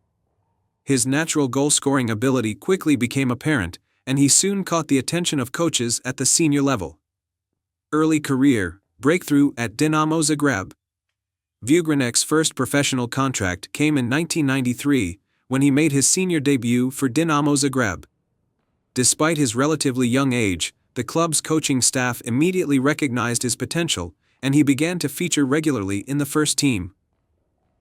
His natural goal-scoring ability quickly became apparent, and he soon caught the attention of coaches at the senior level. Early career breakthrough at Dinamo Zagreb. Vugrinec's first professional contract came in 1993, when he made his senior debut for Dinamo Zagreb. Despite his relatively young age, the club's coaching staff immediately recognized his potential, and he began to feature regularly in the first team.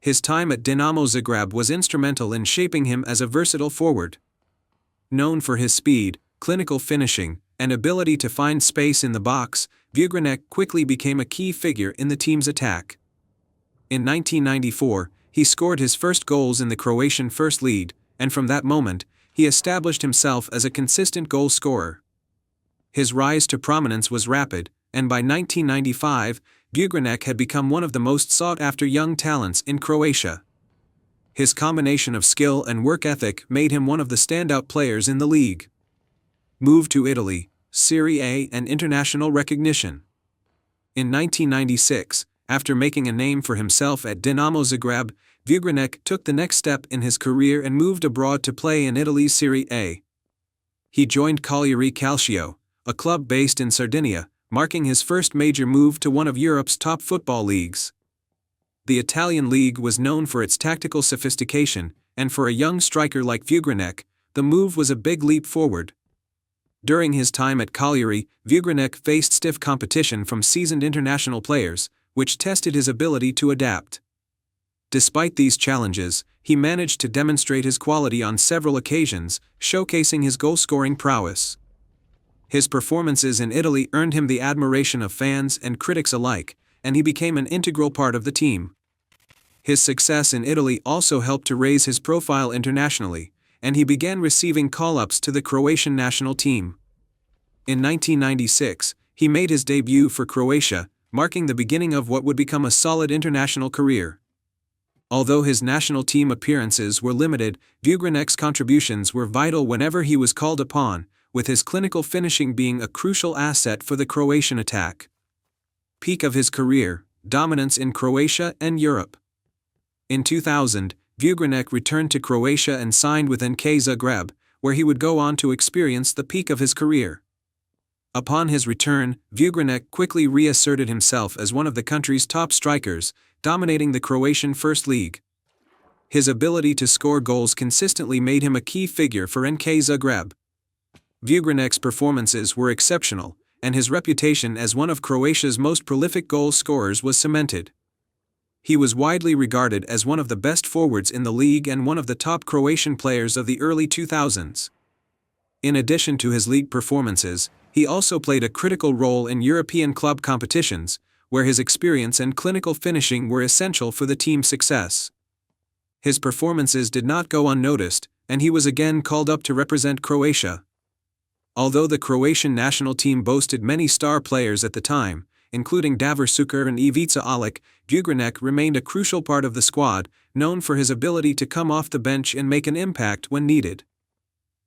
His time at Dinamo Zagreb was instrumental in shaping him as a versatile forward. Known for his speed, clinical finishing, and ability to find space in the box, Vugrinec quickly became a key figure in the team's attack. In 1994, he scored his first goals in the Croatian First League, and from that moment, he established himself as a consistent goal scorer. His rise to prominence was rapid, and by 1995, Vugrinec had become one of the most sought-after young talents in Croatia. His combination of skill and work ethic made him one of the standout players in the league. Moved to Italy, Serie A and international recognition. In 1996, after making a name for himself at Dinamo Zagreb, Vugrinec took the next step in his career and moved abroad to play in Italy's Serie A. he joined Cagliari Calcio, a club based in Sardinia, marking his first major move to one of Europe's top football leagues. The Italian league was known for its tactical sophistication, and for a young striker like Vugrinec, the move was a big leap forward. During his time at Cagliari, Vugrinec faced stiff competition from seasoned international players, which tested his ability to adapt. Despite these challenges, he managed to demonstrate his quality on several occasions, showcasing his goal-scoring prowess. His performances in Italy earned him the admiration of fans and critics alike, and he became an integral part of the team. His success in Italy also helped to raise his profile internationally, and he began receiving call-ups to the Croatian national team. In 1996, he made his debut for Croatia, marking the beginning of what would become a solid international career. Although his national team appearances were limited, Vugrinec's contributions were vital whenever he was called upon, with his clinical finishing being a crucial asset for the Croatian attack. Peak of his career, dominance in Croatia and Europe. In 2000, Vugrinec returned to Croatia and signed with NK Zagreb, where he would go on to experience the peak of his career. Upon his return, Vugrinec quickly reasserted himself as one of the country's top strikers, dominating the Croatian First League. His ability to score goals consistently made him a key figure for NK Zagreb. Vugrinec's performances were exceptional, and his reputation as one of Croatia's most prolific goal scorers was cemented. He was widely regarded as one of the best forwards in the league and one of the top Croatian players of the early 2000s. In addition to his league performances, he also played a critical role in European club competitions, where his experience and clinical finishing were essential for the team's success. His performances did not go unnoticed, and he was again called up to represent Croatia. Although the Croatian national team boasted many star players at the time, including Davor Šuker and Ivica Olic, Vugrinec remained a crucial part of the squad, known for his ability to come off the bench and make an impact when needed.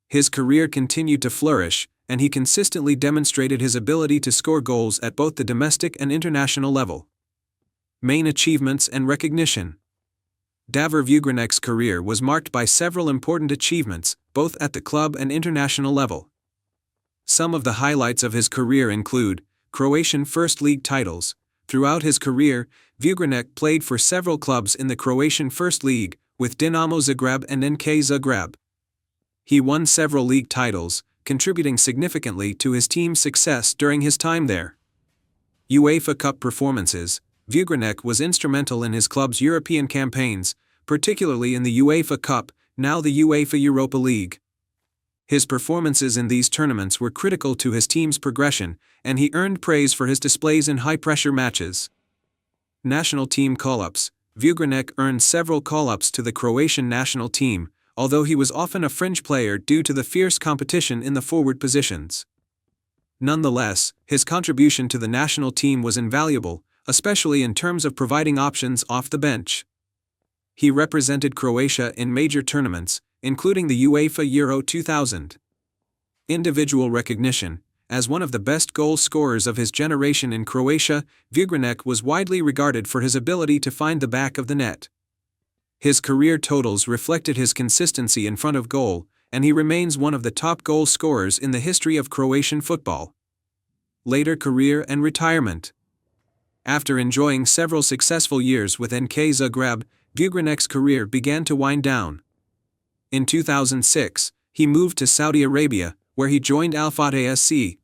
His career continued to flourish, and he consistently demonstrated his ability to score goals at both the domestic and international level. Main achievements and recognition. Davor Vugrinec's career was marked by several important achievements, both at the club and international level. Some of the highlights of his career include Croatian First League titles. Throughout his career, Vugrinec played for several clubs in the Croatian First League, with Dinamo Zagreb and NK Zagreb. He won several league titles, contributing significantly to his team's success during his time there. UEFA Cup performances. Vugrinec was instrumental in his club's European campaigns, particularly in the UEFA Cup, now the UEFA Europa League. His performances in these tournaments were critical to his team's progression, and he earned praise for his displays in high-pressure matches. National team call-ups. Vugrinec earned several call-ups to the Croatian national team, although he was often a fringe player due to the fierce competition in the forward positions. Nonetheless, his contribution to the national team was invaluable, especially in terms of providing options off the bench. He represented Croatia in major tournaments, including the UEFA Euro 2000. Individual recognition. As one of the best goal scorers of his generation in Croatia, Vugrinec was widely regarded for his ability to find the back of the net. His career totals reflected his consistency in front of goal, and he remains one of the top goal scorers in the history of Croatian football. Later career and retirement. After enjoying several successful years with NK Zagreb, Vugrinec's career began to wind down. In 2006, he moved to Saudi Arabia, where he joined Al Fateh SC.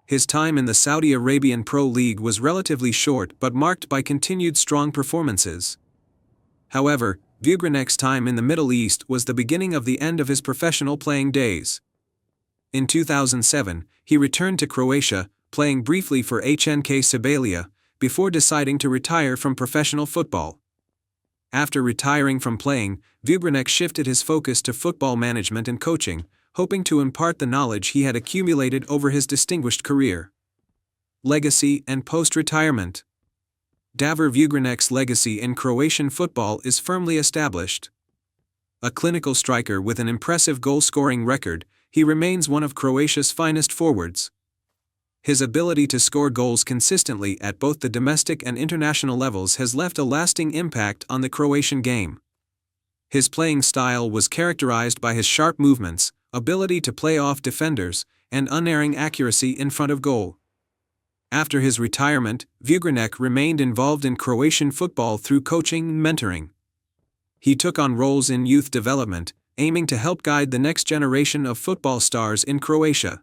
His time in the Saudi Arabian Pro League was relatively short but marked by continued strong performances. However, Vugrinec's time in the Middle East was the beginning of the end of his professional playing days. In 2007, he returned to Croatia, playing briefly for HNK Sibelia, before deciding to retire from professional football. After retiring from playing, Vugrinec shifted his focus to football management and coaching, hoping to impart the knowledge he had accumulated over his distinguished career. Legacy and post-retirement. Davor Vugrinec's legacy in Croatian football is firmly established. A clinical striker with an impressive goal-scoring record, he remains one of Croatia's finest forwards. His ability to score goals consistently at both the domestic and international levels has left a lasting impact on the Croatian game. His playing style was characterized by his sharp movements, ability to play off defenders, and unerring accuracy in front of goal. After his retirement, Vugrinec remained involved in Croatian football through coaching and mentoring. He took on roles in youth development, aiming to help guide the next generation of football stars in Croatia.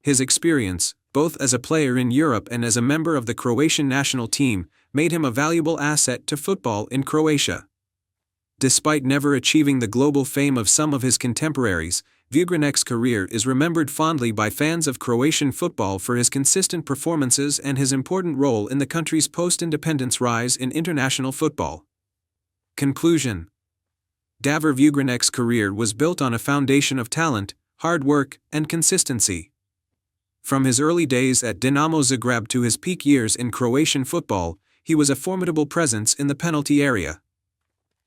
His experience, both as a player in Europe and as a member of the Croatian national team, made him a valuable asset to football in Croatia. Despite never achieving the global fame of some of his contemporaries, Vugrinec's career is remembered fondly by fans of Croatian football for his consistent performances and his important role in the country's post-independence rise in international football. Conclusion: Davor Vugrinec's career was built on a foundation of talent, hard work, and consistency. From his early days at Dinamo Zagreb to his peak years in Croatian football, he was a formidable presence in the penalty area.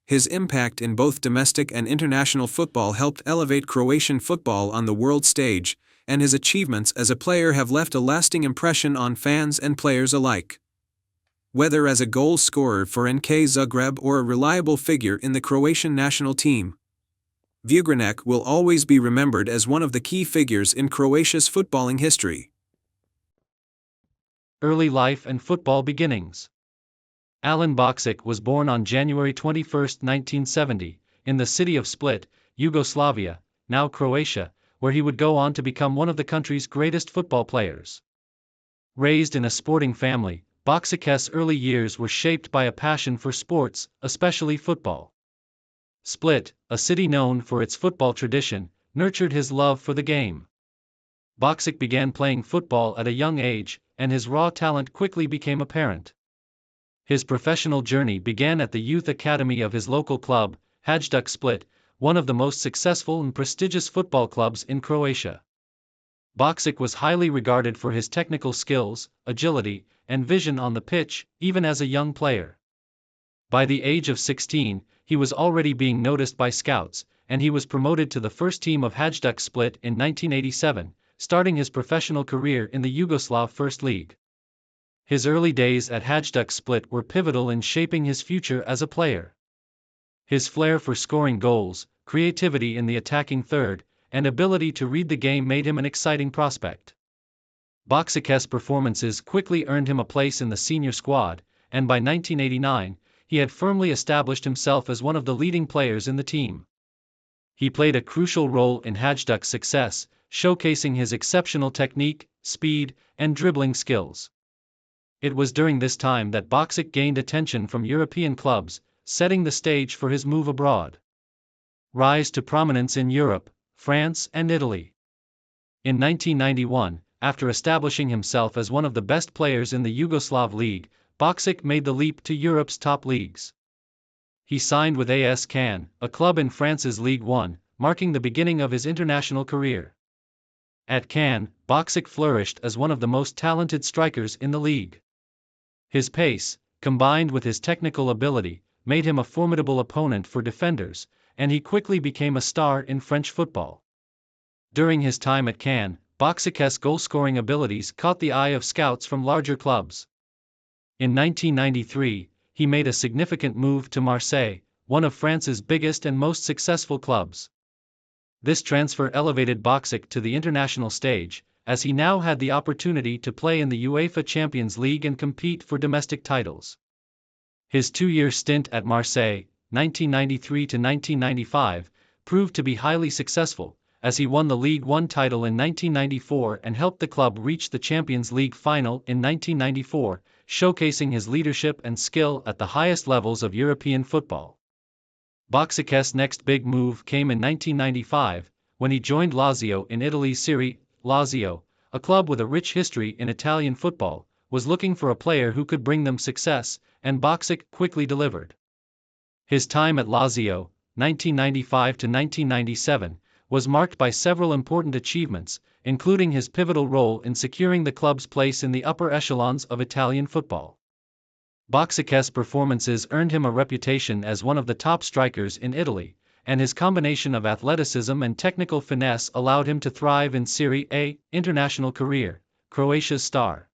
His impact in both domestic and international football helped elevate Croatian football on the world stage, and his achievements as a player have left a lasting impression on fans and players alike. Whether as a goal scorer for NK Zagreb or a reliable figure in the Croatian national team, Vugrinec will always be remembered as one of the key figures in Croatia's footballing history. Early life and football beginnings. Alen Bokšić was born on January 21, 1970, in the city of Split, Yugoslavia, now Croatia, where he would go on to become one of the country's greatest football players. Raised in a sporting family, Bokšić's early years were shaped by a passion for sports, especially football. Split, a city known for its football tradition, nurtured his love for the game. Bokšić began playing football at a young age, and his raw talent quickly became apparent. His professional journey began at the youth academy of his local club, Hajduk Split, one of the most successful and prestigious football clubs in Croatia. Bokšić was highly regarded for his technical skills, agility, and vision on the pitch, even as a young player. By the age of 16, he was already being noticed by scouts, and he was promoted to the first team of Hajduk Split in 1987, starting his professional career in the Yugoslav First League. His early days at Hajduk Split were pivotal in shaping his future as a player. His flair for scoring goals, creativity in the attacking third, and ability to read the game made him an exciting prospect. Bokšić's performances quickly earned him a place in the senior squad, and by 1989, he had firmly established himself as one of the leading players in the team. He played a crucial role in Hajduk's success, showcasing his exceptional technique, speed, and dribbling skills. It was during this time that Bokšić gained attention from European clubs, setting the stage for his move abroad. Rise to prominence in Europe, France and Italy. In 1991, after establishing himself as one of the best players in the Yugoslav League, Bokšić made the leap to Europe's top leagues. He signed with AS Cannes, a club in France's Ligue 1, marking the beginning of his international career. At Cannes, Bokšić flourished as one of the most talented strikers in the league. His pace, combined with his technical ability, made him a formidable opponent for defenders, and he quickly became a star in French football. During his time at Cannes, Bokšić's goal-scoring abilities caught the eye of scouts from larger clubs. In 1993, he made a significant move to Marseille, one of France's biggest and most successful clubs. This transfer elevated Bokšić to the international stage, as he now had the opportunity to play in the UEFA Champions League and compete for domestic titles. His two-year stint at Marseille, 1993 to 1995, proved to be highly successful, as he won the Ligue 1 title in 1994 and helped the club reach the Champions League final in 1994, showcasing his leadership and skill at the highest levels of European football. Bokšić's next big move came in 1995, when he joined Lazio in Italy's Serie A. Lazio, a club with a rich history in Italian football, was looking for a player who could bring them success, and Bokšić quickly delivered. His time at Lazio, 1995 to 1997, was marked by several important achievements, including his pivotal role in securing the club's place in the upper echelons of Italian football. Bokšić's performances earned him a reputation as one of the top strikers in Italy, and his combination of athleticism and technical finesse allowed him to thrive in Serie A. International career, Croatia's star.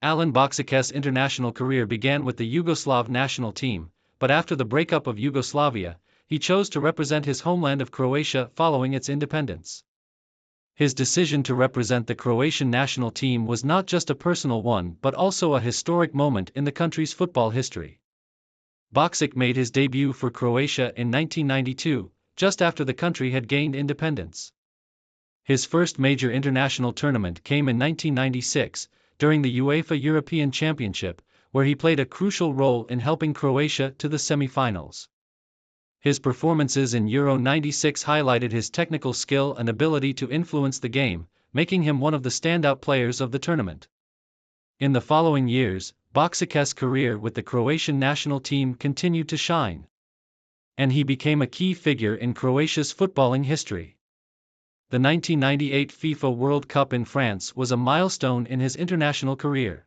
Alen Bokšić's international career began with the Yugoslav national team, but after the breakup of Yugoslavia, he chose to represent his homeland of Croatia following its independence. His decision to represent the Croatian national team was not just a personal one but also a historic moment in the country's football history. Bokšić made his debut for Croatia in 1992, just after the country had gained independence. His first major international tournament came in 1996, during the UEFA European Championship, where he played a crucial role in helping Croatia to the semi-finals. His performances in Euro '96 highlighted his technical skill and ability to influence the game, making him one of the standout players of the tournament. In the following years, Bokšić's career with the Croatian national team continued to shine, and he became a key figure in Croatia's footballing history. The 1998 FIFA World Cup in France was a milestone in his international career.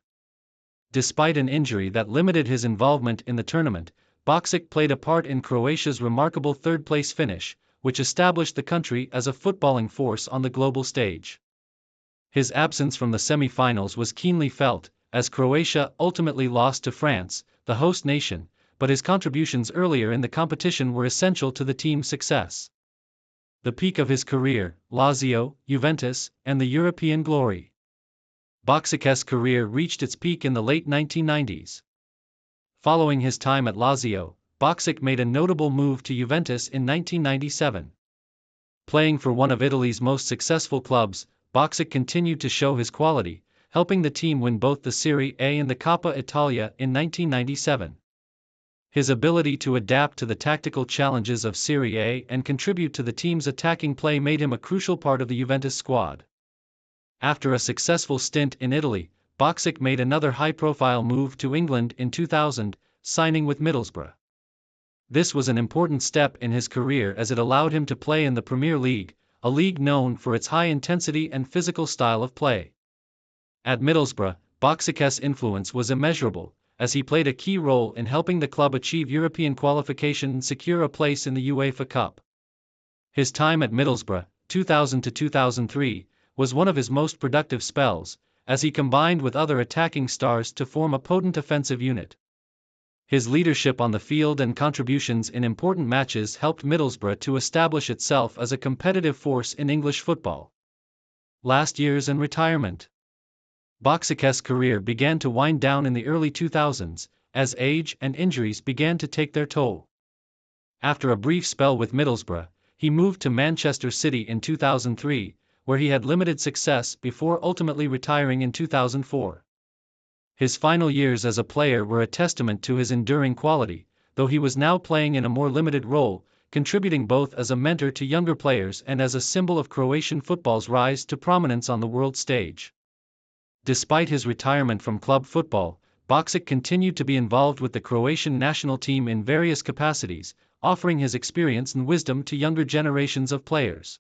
Despite an injury that limited his involvement in the tournament, Bokšić played a part in Croatia's remarkable third-place finish, which established the country as a footballing force on the global stage. His absence from the semi-finals was keenly felt, as Croatia ultimately lost to France, the host nation, but his contributions earlier in the competition were essential to the team's success. The peak of his career, Lazio, Juventus, and the European glory. Bokšić's career reached its peak in the late 1990s. Following his time at Lazio, Bokšić made a notable move to Juventus in 1997. Playing for one of Italy's most successful clubs, Bokšić continued to show his quality, helping the team win both the Serie A and the Coppa Italia in 1997. His ability to adapt to the tactical challenges of Serie A and contribute to the team's attacking play made him a crucial part of the Juventus squad. After a successful stint in Italy, Bokšić made another high-profile move to England in 2000, signing with Middlesbrough. This was an important step in his career as it allowed him to play in the Premier League, a league known for its high intensity and physical style of play. At Middlesbrough, Bokšić's influence was immeasurable, as he played a key role in helping the club achieve European qualification and secure a place in the UEFA Cup. His time at Middlesbrough, 2000 to 2003, was one of his most productive spells, as he combined with other attacking stars to form a potent offensive unit. His leadership on the field and contributions in important matches helped Middlesbrough to establish itself as a competitive force in English football. Last years and retirement. Bokšić's career began to wind down in the early 2000s, as age and injuries began to take their toll. After a brief spell with Middlesbrough, he moved to Manchester City in 2003, where he had limited success before ultimately retiring in 2004. His final years as a player were a testament to his enduring quality, though he was now playing in a more limited role, contributing both as a mentor to younger players and as a symbol of Croatian football's rise to prominence on the world stage. Despite his retirement from club football, Bokšić continued to be involved with the Croatian national team in various capacities, offering his experience and wisdom to younger generations of players.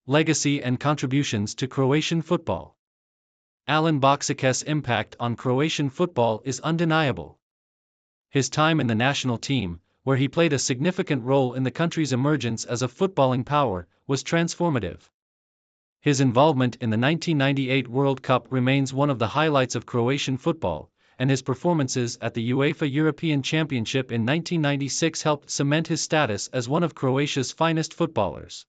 Legacy and contributions to Croatian football. Alen Bokšić's impact on Croatian football is undeniable. His time in the national team, where he played a significant role in the country's emergence as a footballing power, was transformative. His involvement in the 1998 World Cup remains one of the highlights of Croatian football, and his performances at the UEFA European Championship in 1996 helped cement his status as one of Croatia's finest footballers.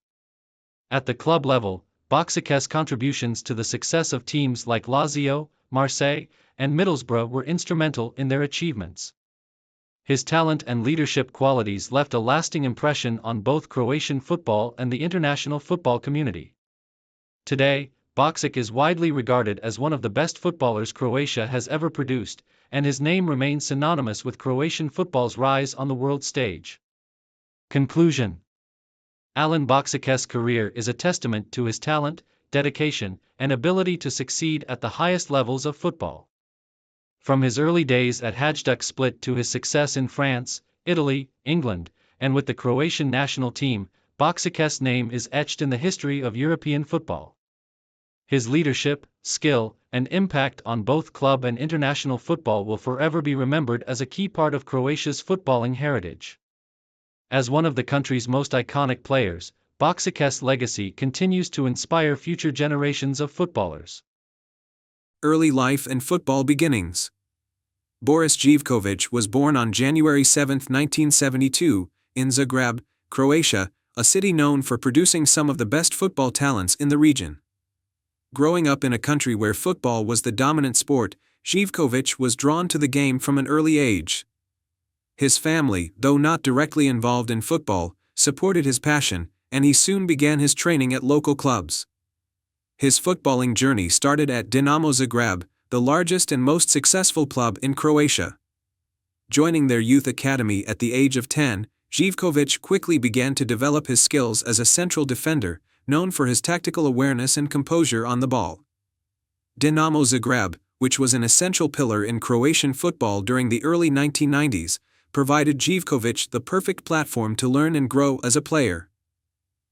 At the club level, Bokšić's contributions to the success of teams like Lazio, Marseille, and Middlesbrough were instrumental in their achievements. His talent and leadership qualities left a lasting impression on both Croatian football and the international football community. Today, Bokšić is widely regarded as one of the best footballers Croatia has ever produced, and his name remains synonymous with Croatian football's rise on the world stage. Conclusion. Alen Bokšić's career is a testament to his talent, dedication, and ability to succeed at the highest levels of football. From his early days at Hajduk Split to his success in France, Italy, England, and with the Croatian national team, Bokšić's name is etched in the history of European football. His leadership, skill, and impact on both club and international football will forever be remembered as a key part of Croatia's footballing heritage. As one of the country's most iconic players, Bokšić's legacy continues to inspire future generations of footballers. Early life and football beginnings. Boris Živković was born on January 7, 1972, in Zagreb, Croatia, a city known for producing some of the best football talents in the region. Growing up in a country where football was the dominant sport, Živković was drawn to the game from an early age. His family, though not directly involved in football, supported his passion, and he soon began his training at local clubs. His footballing journey started at Dinamo Zagreb, the largest and most successful club in Croatia. Joining their youth academy at the age of 10, Živković quickly began to develop his skills as a central defender, known for his tactical awareness and composure on the ball. Dinamo Zagreb, which was an essential pillar in Croatian football during the early 1990s, provided Živković the perfect platform to learn and grow as a player.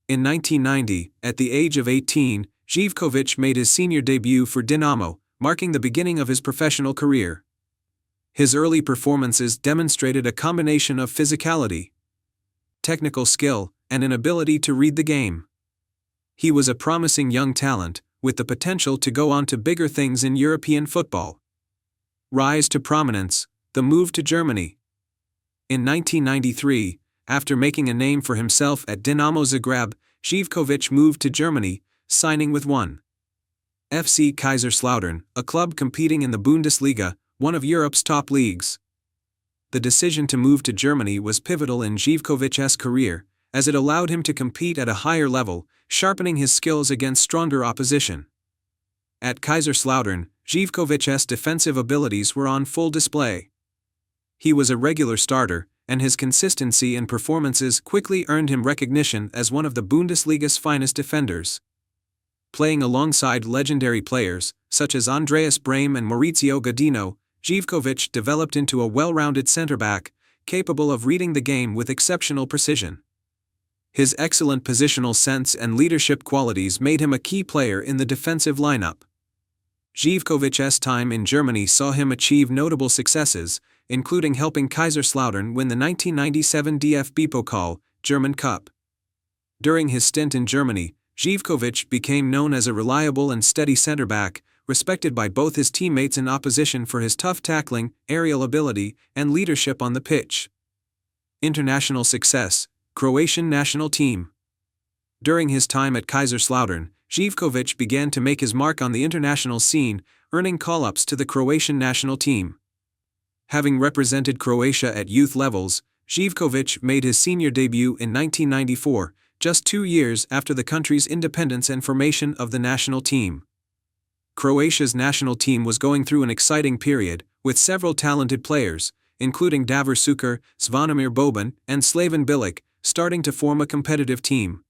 In 1990, at the age of 18, Živković made his senior debut for Dinamo, marking the beginning of his professional career. His early performances demonstrated a combination of physicality, technical skill, and an ability to read the game. He was a promising young talent, with the potential to go on to bigger things in European football. Rise to prominence, the move to Germany. In 1993, after making a name for himself at Dinamo Zagreb, Živković moved to Germany, signing with 1. FC Kaiserslautern, a club competing in the Bundesliga, one of Europe's top leagues. The decision to move to Germany was pivotal in Živković's career, as it allowed him to compete at a higher level, sharpening his skills against stronger opposition. At Kaiserslautern, Živković's defensive abilities were on full display. He was a regular starter, and his consistency and performances quickly earned him recognition as one of the Bundesliga's finest defenders. Playing alongside legendary players, such as Andreas Brehme and Maurizio Godino, Živković developed into a well-rounded center-back, capable of reading the game with exceptional precision. His excellent positional sense and leadership qualities made him a key player in the defensive lineup. Živković's time in Germany saw him achieve notable successes, including helping Kaiserslautern win the 1997 DFB Pokal, German Cup. During his stint in Germany, Živković became known as a reliable and steady center-back, respected by both his teammates and opposition for his tough tackling, aerial ability, and leadership on the pitch. International success, Croatian national team. During his time at Kaiserslautern, Živković began to make his mark on the international scene, earning call-ups to the Croatian national team. Having represented Croatia at youth levels, Živković made his senior debut in 1994, just 2 years after the country's independence and formation of the national team. Croatia's national team was going through an exciting period, with several talented players, including Davor Šuker, Zvonimir Boban, and Slaven Bilic, starting to form a competitive team.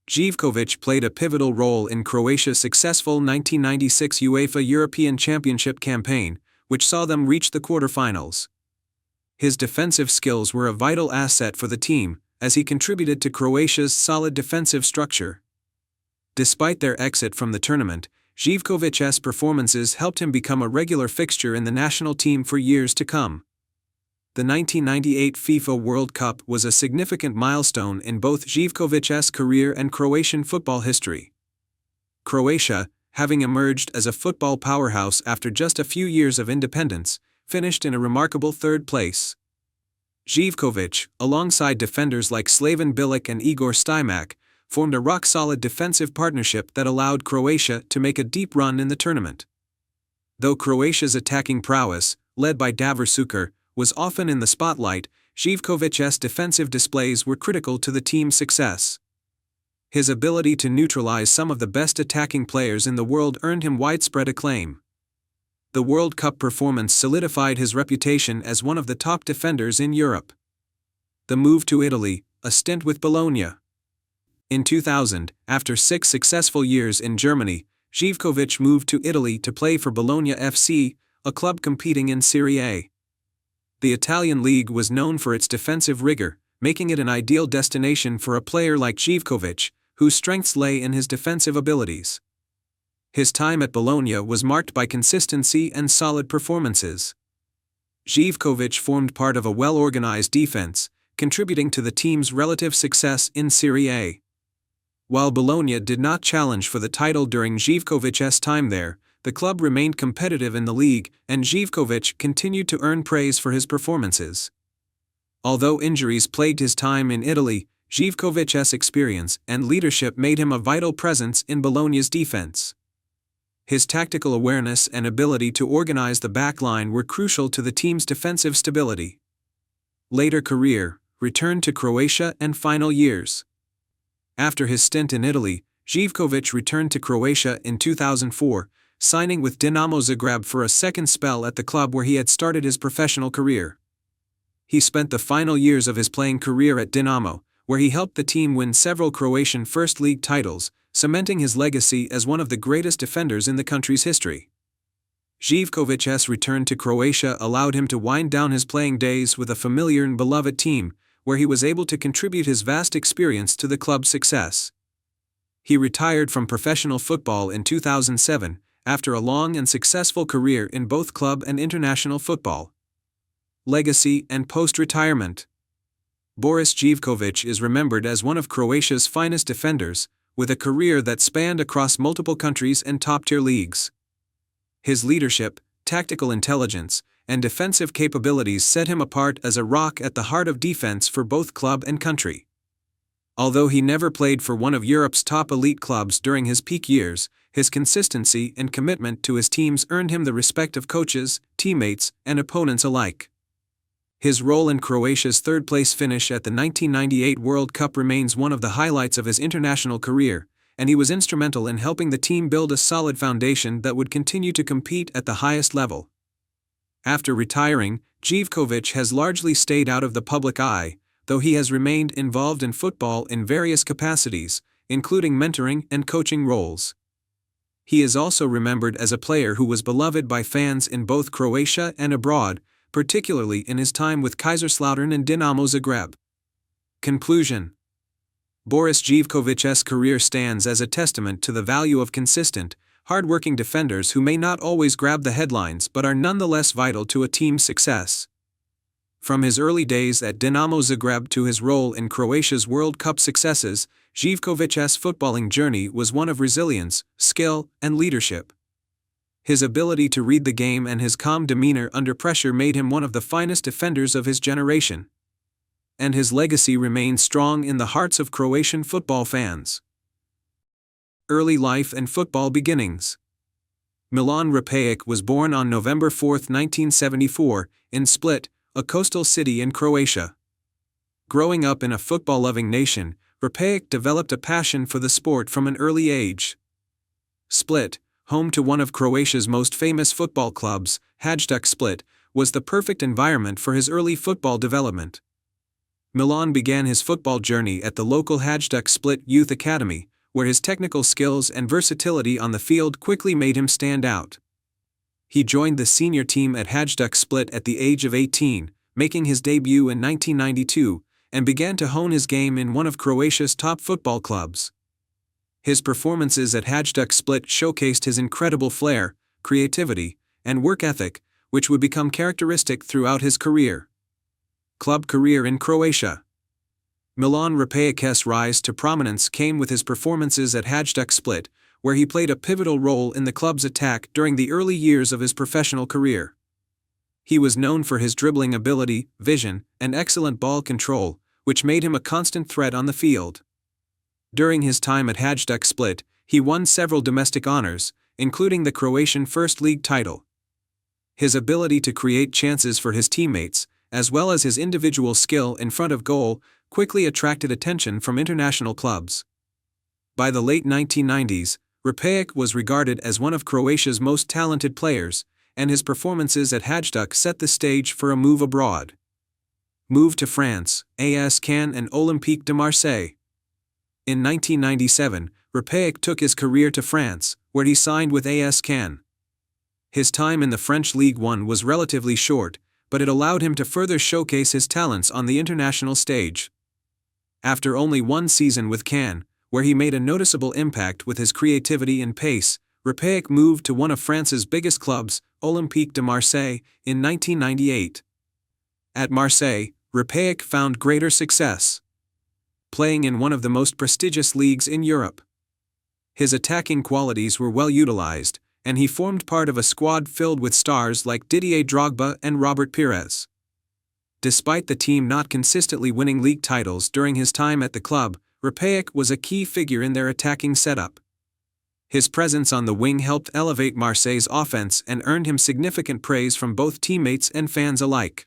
Živković played a pivotal role in Croatia's successful 1996 UEFA European Championship campaign, which saw them reach the quarterfinals. His defensive skills were a vital asset for the team, as he contributed to Croatia's solid defensive structure. Despite their exit from the tournament, Živković's performances helped him become a regular fixture in the national team for years to come. The 1998 FIFA World Cup was a significant milestone in both Živković's career and Croatian football history. Croatia, having emerged as a football powerhouse after just a few years of independence, finished in a remarkable third place. Živković, alongside defenders like Slaven Bilic and Igor Stimac, formed a rock-solid defensive partnership that allowed Croatia to make a deep run in the tournament. Though Croatia's attacking prowess, led by Davor Šuker, was often in the spotlight, Živković's defensive displays were critical to the team's success. His ability to neutralize some of the best attacking players in the world earned him widespread acclaim. The World Cup performance solidified his reputation as one of the top defenders in Europe. The move to Italy, a stint with Bologna. In 2000, after 6 successful years in Germany, Živković moved to Italy to play for Bologna FC, a club competing in Serie A. The Italian league was known for its defensive rigor, making it an ideal destination for a player like Živković, whose strengths lay in his defensive abilities. His time at Bologna was marked by consistency and solid performances. Živković formed part of a well-organized defense, contributing to the team's relative success in Serie A. While Bologna did not challenge for the title during Živković's time there, the club remained competitive in the league, and Živković continued to earn praise for his performances. Although injuries plagued his time in Italy, Živković's experience and leadership made him a vital presence in Bologna's defense. His tactical awareness and ability to organize the backline were crucial to the team's defensive stability. Later career, return to Croatia and final years. After his stint in Italy, Živković returned to Croatia in 2004, signing with Dinamo Zagreb for a second spell at the club where he had started his professional career. He spent the final years of his playing career at Dinamo, where he helped the team win several Croatian First League titles, cementing his legacy as one of the greatest defenders in the country's history. Živković's return to Croatia allowed him to wind down his playing days with a familiar and beloved team, where he was able to contribute his vast experience to the club's success. He retired from professional football in 2007, after a long and successful career in both club and international football. Legacy and post-retirement. Boris Živković is remembered as one of Croatia's finest defenders, with a career that spanned across multiple countries and top-tier leagues. His leadership, tactical intelligence, and defensive capabilities set him apart as a rock at the heart of defense for both club and country. Although he never played for one of Europe's top elite clubs during his peak years, his consistency and commitment to his teams earned him the respect of coaches, teammates, and opponents alike. His role in Croatia's third-place finish at the 1998 World Cup remains one of the highlights of his international career, and he was instrumental in helping the team build a solid foundation that would continue to compete at the highest level. After retiring, Živković has largely stayed out of the public eye, though he has remained involved in football in various capacities, including mentoring and coaching roles. He is also remembered as a player who was beloved by fans in both Croatia and abroad, particularly in his time with Kaiserslautern and Dinamo Zagreb. Conclusion. Boris Živković's career stands as a testament to the value of consistent, hard-working defenders who may not always grab the headlines but are nonetheless vital to a team's success. From his early days at Dinamo Zagreb to his role in Croatia's World Cup successes, Živković's footballing journey was one of resilience, skill, and leadership. His ability to read the game and his calm demeanor under pressure made him one of the finest defenders of his generation. And his legacy remains strong in the hearts of Croatian football fans. Early life and football beginnings. Milan Repajić was born on November 4, 1974, in Split, a coastal city in Croatia. Growing up in a football-loving nation, Repajić developed a passion for the sport from an early age. Split, home to one of Croatia's most famous football clubs, Hajduk Split, was the perfect environment for his early football development. Milan began his football journey at the local Hajduk Split Youth Academy, where his technical skills and versatility on the field quickly made him stand out. He joined the senior team at Hajduk Split at the age of 18, making his debut in 1992, and began to hone his game in one of Croatia's top football clubs. His performances at Hajduk Split showcased his incredible flair, creativity, and work ethic, which would become characteristic throughout his career. Club career in Croatia. Milan Repajić's rise to prominence came with his performances at Hajduk Split, where he played a pivotal role in the club's attack during the early years of his professional career. He was known for his dribbling ability, vision, and excellent ball control, which made him a constant threat on the field. During his time at Hajduk Split, he won several domestic honors, including the Croatian First League title. His ability to create chances for his teammates, as well as his individual skill in front of goal, quickly attracted attention from international clubs. By the late 1990s, Repajić was regarded as one of Croatia's most talented players, and his performances at Hajduk set the stage for a move abroad. Move to France, AS Cannes and Olympique de Marseille. In 1997, Repajić took his career to France, where he signed with AS Cannes. His time in the French Ligue 1 was relatively short, but it allowed him to further showcase his talents on the international stage. After only one season with Cannes, where he made a noticeable impact with his creativity and pace, Repajić moved to one of France's biggest clubs, Olympique de Marseille, in 1998. At Marseille, Repajić found greater success, playing in one of the most prestigious leagues in Europe. His attacking qualities were well utilized, and he formed part of a squad filled with stars like Didier Drogba and Robert Pires. Despite the team not consistently winning league titles during his time at the club, Řepáč was a key figure in their attacking setup. His presence on the wing helped elevate Marseille's offense and earned him significant praise from both teammates and fans alike.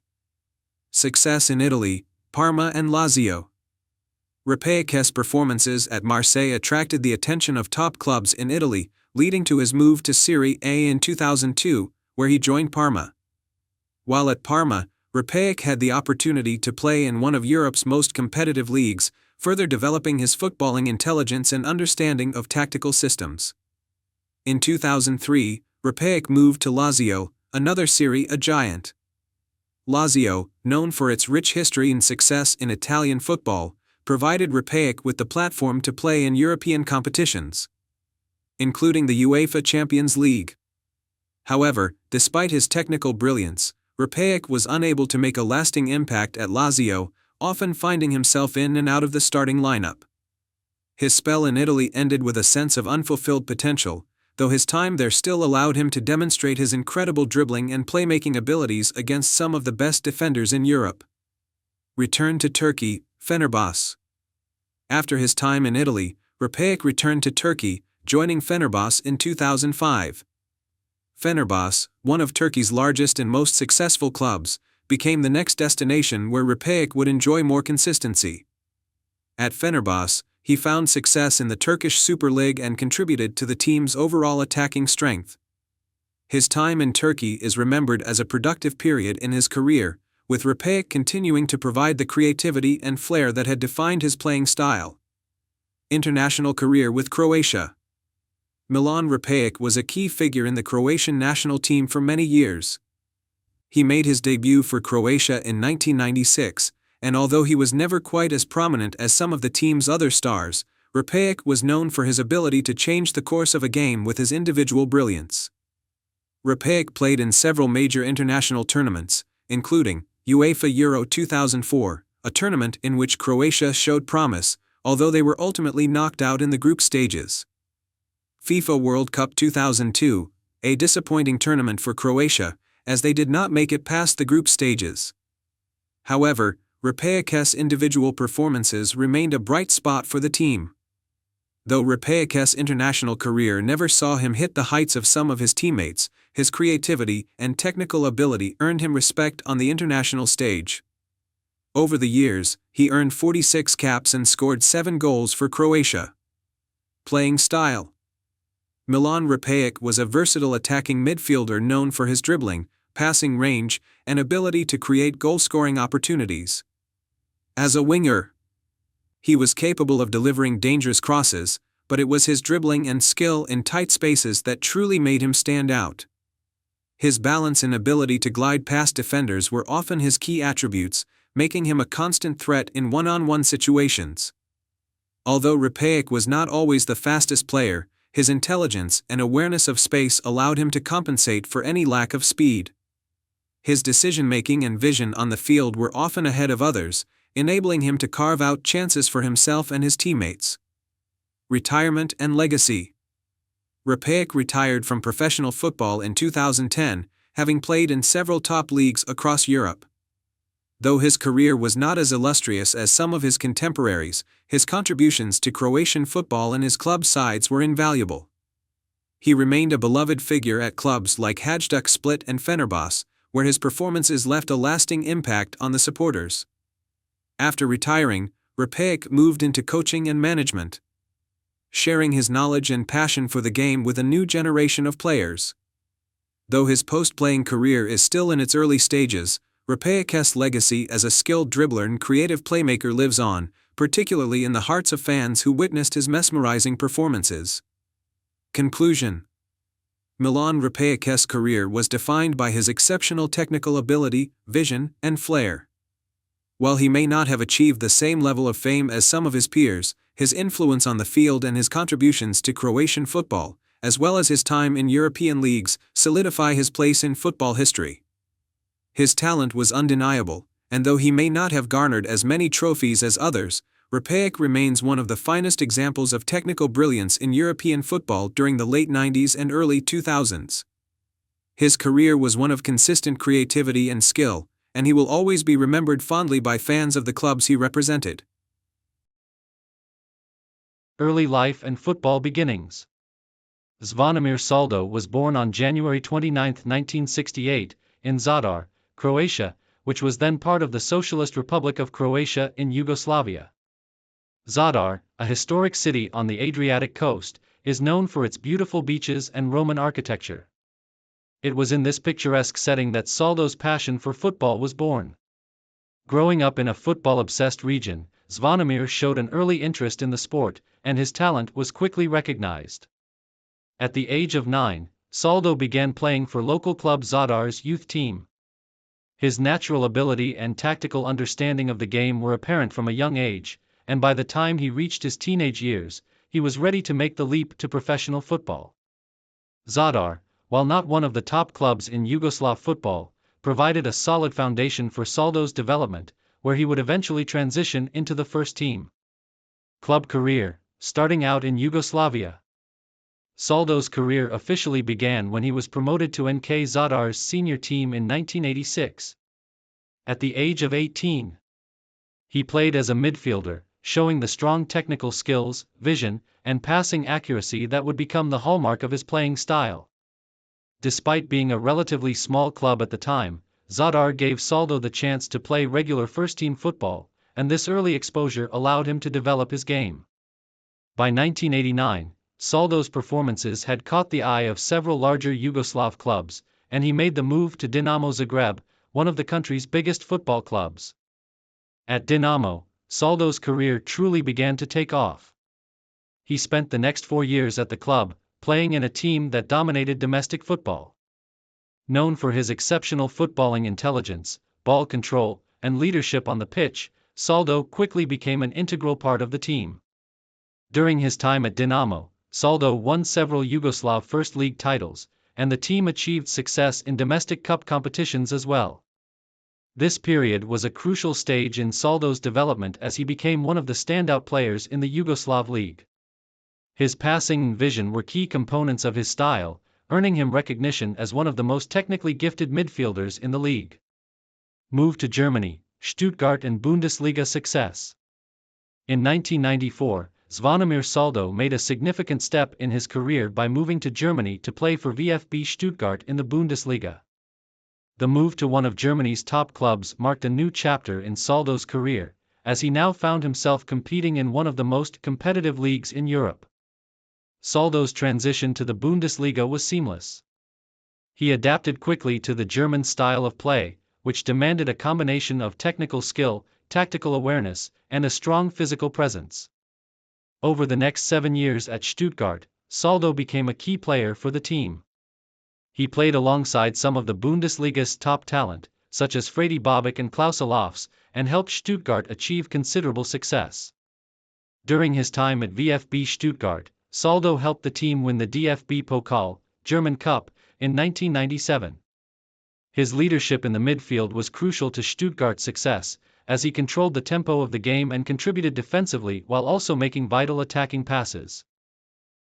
Success in Italy, Parma and Lazio. Řepáč's performances at Marseille attracted the attention of top clubs in Italy, leading to his move to Serie A in 2002, where he joined Parma. While at Parma, Řepáč had the opportunity to play in one of Europe's most competitive leagues, further developing his footballing intelligence and understanding of tactical systems. In 2003, Řepáč moved to Lazio, another Serie A giant. Lazio, known for its rich history and success in Italian football, provided Řepáč with the platform to play in European competitions, including the UEFA Champions League. However, despite his technical brilliance, Řepáč was unable to make a lasting impact at Lazio, often finding himself in and out of the starting lineup. His spell in Italy ended with a sense of unfulfilled potential, though his time there still allowed him to demonstrate his incredible dribbling and playmaking abilities against some of the best defenders in Europe. Return to Turkey, Fenerbahçe. After his time in Italy, Řepáč returned to Turkey, joining Fenerbahçe in 2005. Fenerbahçe, one of Turkey's largest and most successful clubs, became the next destination where Řepáč would enjoy more consistency. At Fenerbahçe, he found success in the Turkish Super League and contributed to the team's overall attacking strength. His time in Turkey is remembered as a productive period in his career, with Řepáč continuing to provide the creativity and flair that had defined his playing style. International career with Croatia. Milan Řepáč was a key figure in the Croatian national team for many years. He made his debut for Croatia in 1996, and although he was never quite as prominent as some of the team's other stars, Řepáč was known for his ability to change the course of a game with his individual brilliance. Řepáč played in several major international tournaments, including UEFA Euro 2004, a tournament in which Croatia showed promise, although they were ultimately knocked out in the group stages. FIFA World Cup 2002, a disappointing tournament for Croatia, as they did not make it past the group stages. However, Řepáč's individual performances remained a bright spot for the team. Though Řepáč's international career never saw him hit the heights of some of his teammates, his creativity and technical ability earned him respect on the international stage. Over the years, he earned 46 caps and scored 7 goals for Croatia. Playing style. Milan Řepáč was a versatile attacking midfielder known for his dribbling, passing range, and ability to create goal-scoring opportunities. As a winger, he was capable of delivering dangerous crosses, but it was his dribbling and skill in tight spaces that truly made him stand out. His balance and ability to glide past defenders were often his key attributes, making him a constant threat in one-on-one situations. Although Řepáč was not always the fastest player, his intelligence and awareness of space allowed him to compensate for any lack of speed. His decision-making and vision on the field were often ahead of others, enabling him to carve out chances for himself and his teammates. Retirement and legacy. Řepáč retired from professional football in 2010, having played in several top leagues across Europe. Though his career was not as illustrious as some of his contemporaries, his contributions to Croatian football and his club sides were invaluable. He remained a beloved figure at clubs like Hajduk Split and Fenerbahçe, where his performances left a lasting impact on the supporters. After retiring, Řepáč moved into coaching and management, sharing his knowledge and passion for the game with a new generation of players. Though his post-playing career is still in its early stages, Řepáč's legacy as a skilled dribbler and creative playmaker lives on, particularly in the hearts of fans who witnessed his mesmerizing performances. Conclusion. Milan Řepáč's career was defined by his exceptional technical ability, vision, and flair. While he may not have achieved the same level of fame as some of his peers, his influence on the field and his contributions to Croatian football, as well as his time in European leagues, solidify his place in football history. His talent was undeniable, and though he may not have garnered as many trophies as others, Řepáč remains one of the finest examples of technical brilliance in European football during the late 90s and early 2000s. His career was one of consistent creativity and skill, and he will always be remembered fondly by fans of the clubs he represented. Early life and football beginnings. Zvonimir Saldo was born on January 29, 1968, in Zadar, Croatia, which was then part of the Socialist Republic of Croatia in Yugoslavia. Zadar, a historic city on the Adriatic coast, is known for its beautiful beaches and Roman architecture. It was in this picturesque setting that Saldo's passion for football was born. Growing up in a football-obsessed region, Zvonimir showed an early interest in the sport, and his talent was quickly recognized. At the age of 9, Saldo began playing for local club Zadar's youth team. His natural ability and tactical understanding of the game were apparent from a young age, and by the time he reached his teenage years, he was ready to make the leap to professional football. Zadar, while not one of the top clubs in Yugoslav football, provided a solid foundation for Saldo's development, where he would eventually transition into the first team. Club career. Starting out in Yugoslavia. Saldo's career officially began when he was promoted to NK Zadar's senior team in 1986. At the age of 18, he played as a midfielder, showing the strong technical skills, vision, and passing accuracy that would become the hallmark of his playing style. Despite being a relatively small club at the time, Zadar gave Saldo the chance to play regular first-team football, and this early exposure allowed him to develop his game. By 1989, Saldo's performances had caught the eye of several larger Yugoslav clubs, and he made the move to Dinamo Zagreb, one of the country's biggest football clubs. At Dinamo, Saldo's career truly began to take off. He spent the next 4 years at the club, playing in a team that dominated domestic football. Known for his exceptional footballing intelligence, ball control, and leadership on the pitch, Saldo quickly became an integral part of the team. During his time at Dinamo, Saldo won several Yugoslav First League titles, and the team achieved success in domestic cup competitions as well. This period was a crucial stage in Saldo's development as he became one of the standout players in the Yugoslav League. His passing and vision were key components of his style, earning him recognition as one of the most technically gifted midfielders in the league. Move to Germany, Stuttgart and Bundesliga success. In 1994, Zvonimir Saldo made a significant step in his career by moving to Germany to play for VfB Stuttgart in the Bundesliga. The move to one of Germany's top clubs marked a new chapter in Saldo's career, as he now found himself competing in one of the most competitive leagues in Europe. Saldo's transition to the Bundesliga was seamless. He adapted quickly to the German style of play, which demanded a combination of technical skill, tactical awareness, and a strong physical presence. Over the next 7 years at Stuttgart, Saldo became a key player for the team. He played alongside some of the Bundesliga's top talent, such as Fredi Bobic and Klaus Allofs, and helped Stuttgart achieve considerable success. During his time at VfB Stuttgart, Saldo helped the team win the DFB Pokal, German Cup, in 1997. His leadership in the midfield was crucial to Stuttgart's success, as he controlled the tempo of the game and contributed defensively while also making vital attacking passes.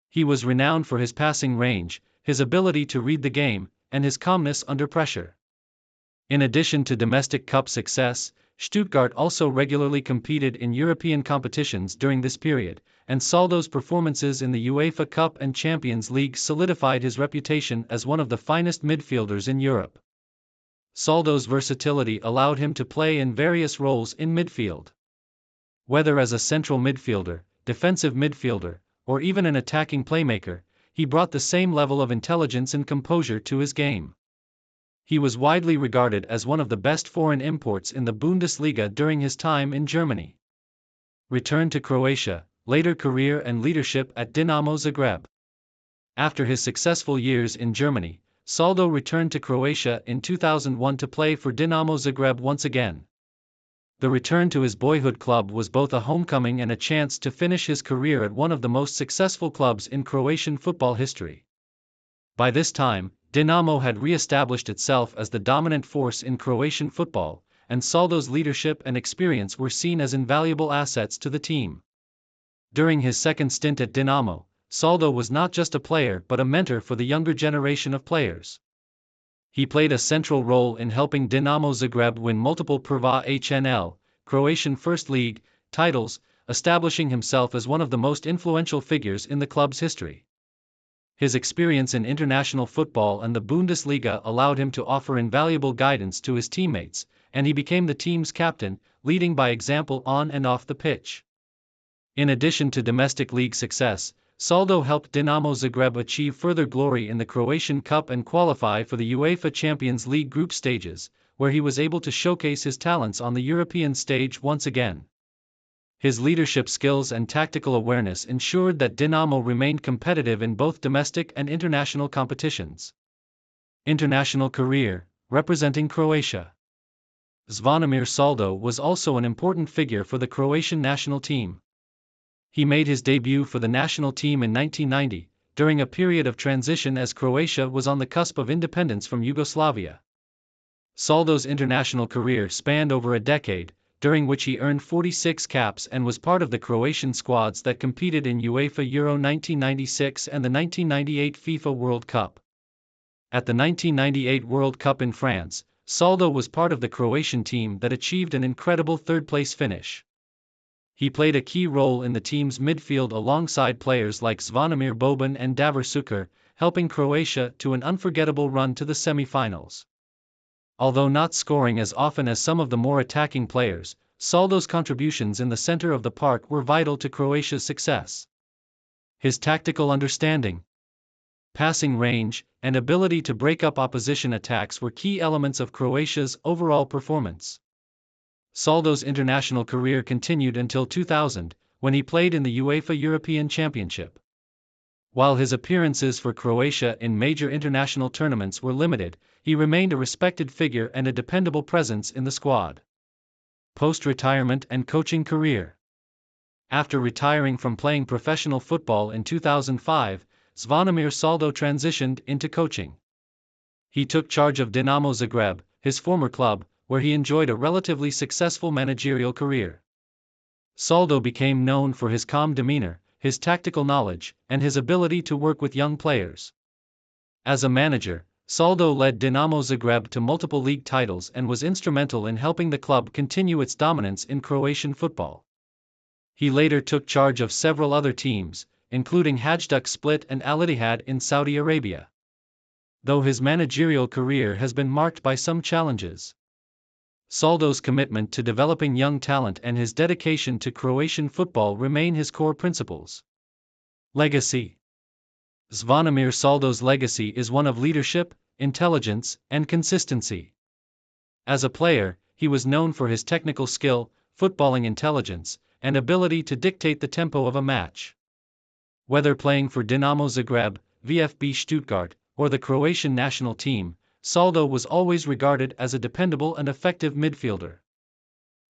He was renowned for his passing range, his ability to read the game, and his calmness under pressure. In addition to domestic cup success, Stuttgart also regularly competed in European competitions during this period, and Saldo's performances in the UEFA Cup and Champions League solidified his reputation as one of the finest midfielders in Europe. Saldo's versatility allowed him to play in various roles in midfield. Whether as a central midfielder, defensive midfielder, or even an attacking playmaker, he brought the same level of intelligence and composure to his game. He was widely regarded as one of the best foreign imports in the Bundesliga during his time in Germany. Return to Croatia, later career and leadership at Dinamo Zagreb. After his successful years in Germany, Saldo returned to Croatia in 2001 to play for Dinamo Zagreb once again. The return to his boyhood club was both a homecoming and a chance to finish his career at one of the most successful clubs in Croatian football history. By this time, Dinamo had re-established itself as the dominant force in Croatian football, and Saldo's leadership and experience were seen as invaluable assets to the team. During his second stint at Dinamo, Saldo was not just a player but a mentor for the younger generation of players. He played a central role in helping Dinamo Zagreb win multiple Prva HNL, Croatian First League, titles, establishing himself as one of the most influential figures in the club's history. His experience in international football and the Bundesliga allowed him to offer invaluable guidance to his teammates, and he became the team's captain, leading by example on and off the pitch. In addition to domestic league success, Saldo helped Dinamo Zagreb achieve further glory in the Croatian Cup and qualify for the UEFA Champions League group stages, where he was able to showcase his talents on the European stage once again. His leadership skills and tactical awareness ensured that Dinamo remained competitive in both domestic and international competitions. International career, representing Croatia. Zvonimir Saldo was also an important figure for the Croatian national team. He made his debut for the national team in 1990, during a period of transition as Croatia was on the cusp of independence from Yugoslavia. Saldo's international career spanned over a decade, during which he earned 46 caps and was part of the Croatian squads that competed in UEFA Euro 1996 and the 1998 FIFA World Cup. At the 1998 World Cup in France, Saldo was part of the Croatian team that achieved an incredible third-place finish. He played a key role in the team's midfield alongside players like Zvonimir Boban and Davor Šuker, helping Croatia to an unforgettable run to the semi-finals. Although not scoring as often as some of the more attacking players, Saldo's contributions in the center of the park were vital to Croatia's success. His tactical understanding, passing range, and ability to break up opposition attacks were key elements of Croatia's overall performance. Saldo's international career continued until 2000, when he played in the UEFA European Championship. While his appearances for Croatia in major international tournaments were limited, he remained a respected figure and a dependable presence in the squad. Post-retirement and coaching career. After retiring from playing professional football in 2005, Zvonimir Saldo transitioned into coaching. He took charge of Dinamo Zagreb, his former club, where he enjoyed a relatively successful managerial career. Saldo became known for his calm demeanor, his tactical knowledge, and his ability to work with young players. As a manager, Saldo led Dinamo Zagreb to multiple league titles and was instrumental in helping the club continue its dominance in Croatian football. He later took charge of several other teams, including Hajduk Split and Al Ittihad in Saudi Arabia. Though his managerial career has been marked by some challenges, Saldo's commitment to developing young talent and his dedication to Croatian football remain his core principles. Legacy. Zvonimir Saldo's legacy is one of leadership, intelligence, and consistency. As a player, he was known for his technical skill, footballing intelligence, and ability to dictate the tempo of a match. Whether playing for Dinamo Zagreb, VfB Stuttgart, or the Croatian national team, Saldo was always regarded as a dependable and effective midfielder.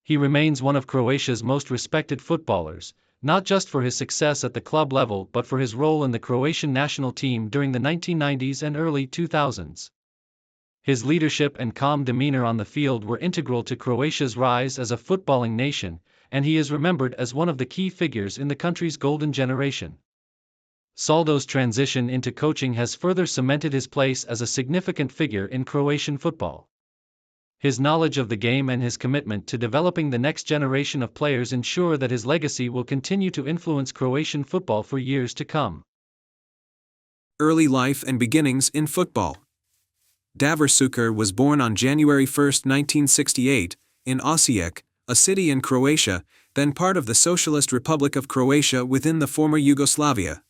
He remains one of Croatia's most respected footballers, not just for his success at the club level but for his role in the Croatian national team during the 1990s and early 2000s. His leadership and calm demeanor on the field were integral to Croatia's rise as a footballing nation, and he is remembered as one of the key figures in the country's golden generation. Saldo's transition into coaching has further cemented his place as a significant figure in Croatian football. His knowledge of the game and his commitment to developing the next generation of players ensure that his legacy will continue to influence Croatian football for years to come. Early life and beginnings in football. Davor Šuker was born on January 1, 1968, in Osijek, a city in Croatia, then part of the Socialist Republic of Croatia within the former Yugoslavia.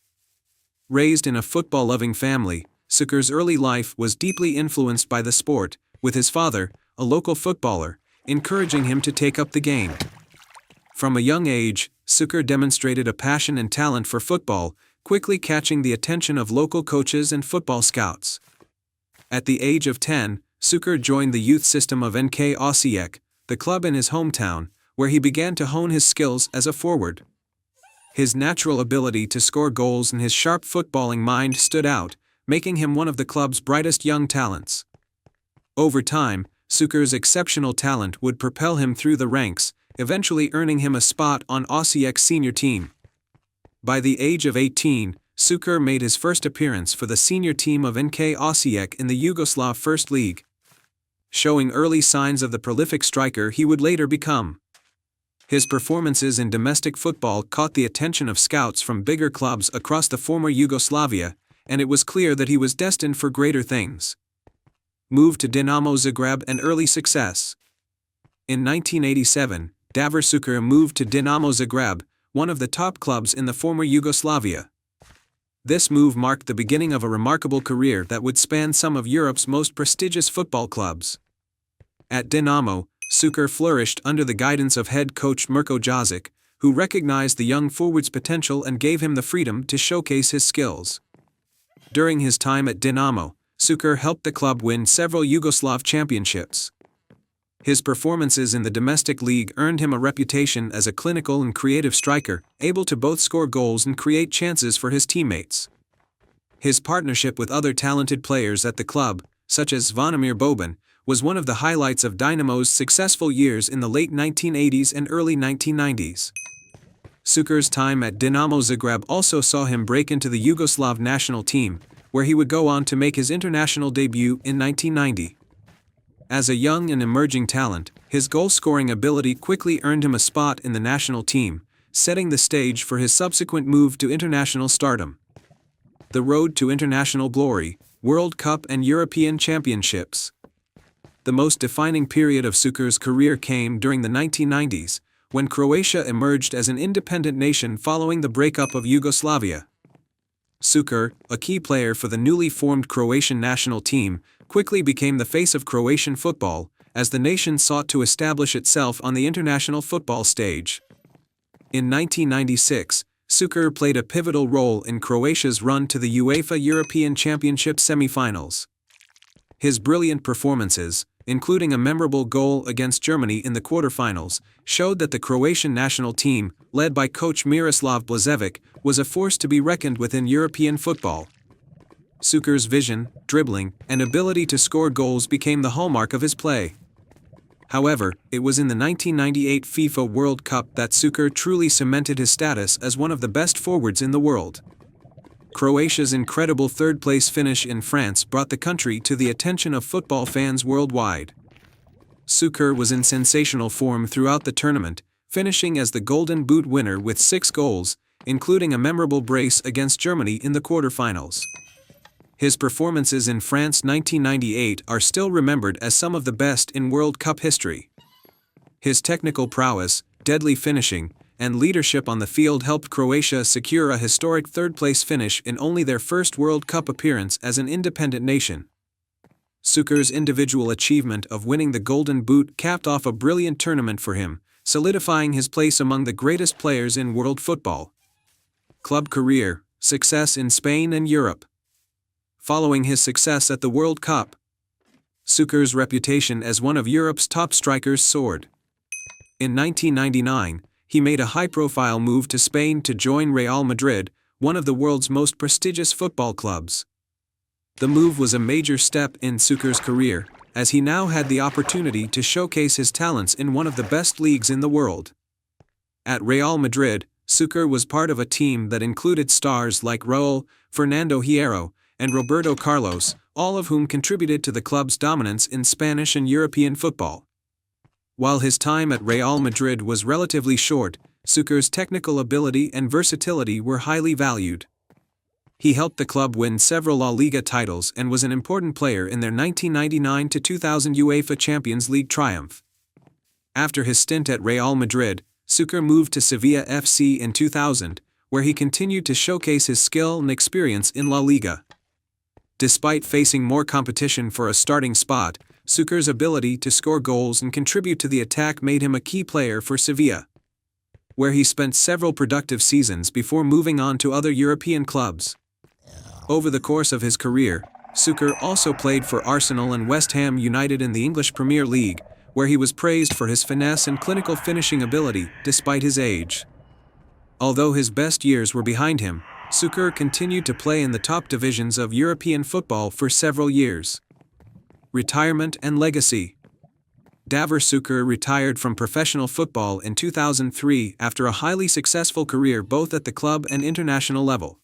Raised in a football-loving family, Šuker's early life was deeply influenced by the sport, with his father, a local footballer, encouraging him to take up the game. From a young age, Šuker demonstrated a passion and talent for football, quickly catching the attention of local coaches and football scouts. At the age of 10, Šuker joined the youth system of NK Osijek, the club in his hometown, where he began to hone his skills as a forward. His natural ability to score goals and his sharp footballing mind stood out, making him one of the club's brightest young talents. Over time, Šuker's exceptional talent would propel him through the ranks, eventually earning him a spot on Osijek's senior team. By the age of 18, Šuker made his first appearance for the senior team of NK Osijek in the Yugoslav First League, showing early signs of the prolific striker he would later become. His performances in domestic football caught the attention of scouts from bigger clubs across the former Yugoslavia, and it was clear that he was destined for greater things. Move to Dinamo Zagreb and early success. In 1987, Davor Šuker moved to Dinamo Zagreb, one of the top clubs in the former Yugoslavia. This move marked the beginning of a remarkable career that would span some of Europe's most prestigious football clubs. At Dinamo, Šuker flourished under the guidance of head coach Mirko Jozic, who recognized the young forward's potential and gave him the freedom to showcase his skills. During his time at Dinamo, Šuker helped the club win several Yugoslav championships. His performances in the domestic league earned him a reputation as a clinical and creative striker, able to both score goals and create chances for his teammates. His partnership with other talented players at the club, such as Zvonimir Boban, was one of the highlights of Dynamo's successful years in the late 1980s and early 1990s. Šuker's time at Dinamo Zagreb also saw him break into the Yugoslav national team, where he would go on to make his international debut in 1990. As a young and emerging talent, his goal-scoring ability quickly earned him a spot in the national team, setting the stage for his subsequent move to international stardom. The road to international glory, World Cup and European Championships. The most defining period of Šuker's career came during the 1990s, when Croatia emerged as an independent nation following the breakup of Yugoslavia. Šuker, a key player for the newly formed Croatian national team, quickly became the face of Croatian football, as the nation sought to establish itself on the international football stage. In 1996, Šuker played a pivotal role in Croatia's run to the UEFA European Championship semi-finals. His brilliant performances, including a memorable goal against Germany in the quarterfinals, showed that the Croatian national team, led by coach Miroslav Blažević, was a force to be reckoned with in European football. Šuker's vision, dribbling, and ability to score goals became the hallmark of his play. However, it was in the 1998 FIFA World Cup that Šuker truly cemented his status as one of the best forwards in the world. Croatia's incredible third-place finish in France brought the country to the attention of football fans worldwide. Šuker was in sensational form throughout the tournament, finishing as the Golden Boot winner with 6 goals, including a memorable brace against Germany in the quarterfinals. His performances in France 1998 are still remembered as some of the best in World Cup history. His technical prowess, deadly finishing, and leadership on the field helped Croatia secure a historic third-place finish in only their first World Cup appearance as an independent nation. Šuker's individual achievement of winning the Golden Boot capped off a brilliant tournament for him, solidifying his place among the greatest players in world football. Club career, success in Spain and Europe. Following his success at the World Cup, Šuker's reputation as one of Europe's top strikers soared. In 1999, he made a high-profile move to Spain to join Real Madrid, one of the world's most prestigious football clubs. The move was a major step in Šuker's career, as he now had the opportunity to showcase his talents in one of the best leagues in the world. At Real Madrid, Šuker was part of a team that included stars like Raúl, Fernando Hierro, and Roberto Carlos, all of whom contributed to the club's dominance in Spanish and European football. While his time at Real Madrid was relatively short, Šuker's technical ability and versatility were highly valued. He helped the club win several La Liga titles and was an important player in their 1999-2000 UEFA Champions League triumph. After his stint at Real Madrid, Šuker moved to Sevilla FC in 2000, where he continued to showcase his skill and experience in La Liga. Despite facing more competition for a starting spot, Šuker's ability to score goals and contribute to the attack made him a key player for Sevilla, where he spent several productive seasons before moving on to other European clubs. Over the course of his career, Šuker also played for Arsenal and West Ham United in the English Premier League, where he was praised for his finesse and clinical finishing ability despite his age. Although his best years were behind him, Šuker continued to play in the top divisions of European football for several years. Retirement and legacy. Davor Šuker retired from professional football in 2003 after a highly successful career both at the club and international level.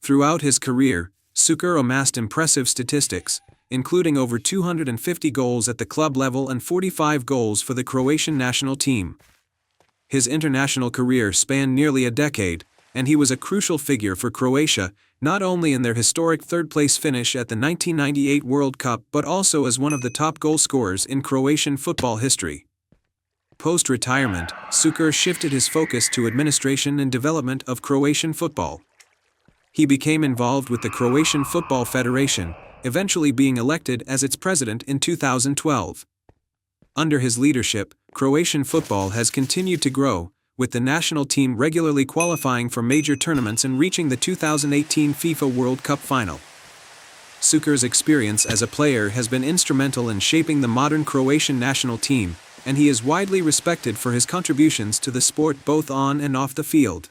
Throughout his career, Šuker amassed impressive statistics, including over 250 goals at the club level and 45 goals for the Croatian national team. His international career spanned nearly a decade, and he was a crucial figure for Croatia, not only in their historic third-place finish at the 1998 World Cup but also as one of the top goal scorers in Croatian football history. Post-retirement, Šuker shifted his focus to administration and development of Croatian football. He became involved with the Croatian Football Federation, eventually being elected as its president in 2012. Under his leadership, Croatian football has continued to grow, with the national team regularly qualifying for major tournaments and reaching the 2018 FIFA World Cup final. Šuker's experience as a player has been instrumental in shaping the modern Croatian national team, and he is widely respected for his contributions to the sport both on and off the field.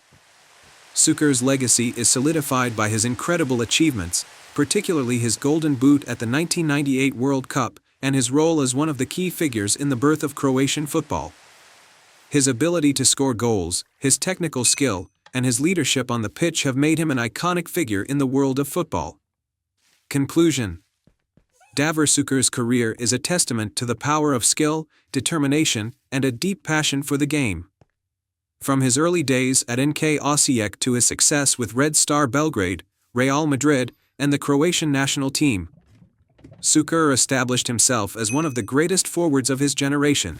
Šuker's legacy is solidified by his incredible achievements, particularly his Golden Boot at the 1998 World Cup, and his role as one of the key figures in the birth of Croatian football. His ability to score goals, his technical skill, and his leadership on the pitch have made him an iconic figure in the world of football. Conclusion: Davor Šuker's career is a testament to the power of skill, determination, and a deep passion for the game. From his early days at NK Osijek to his success with Red Star Belgrade, Real Madrid, and the Croatian national team, Šuker established himself as one of the greatest forwards of his generation.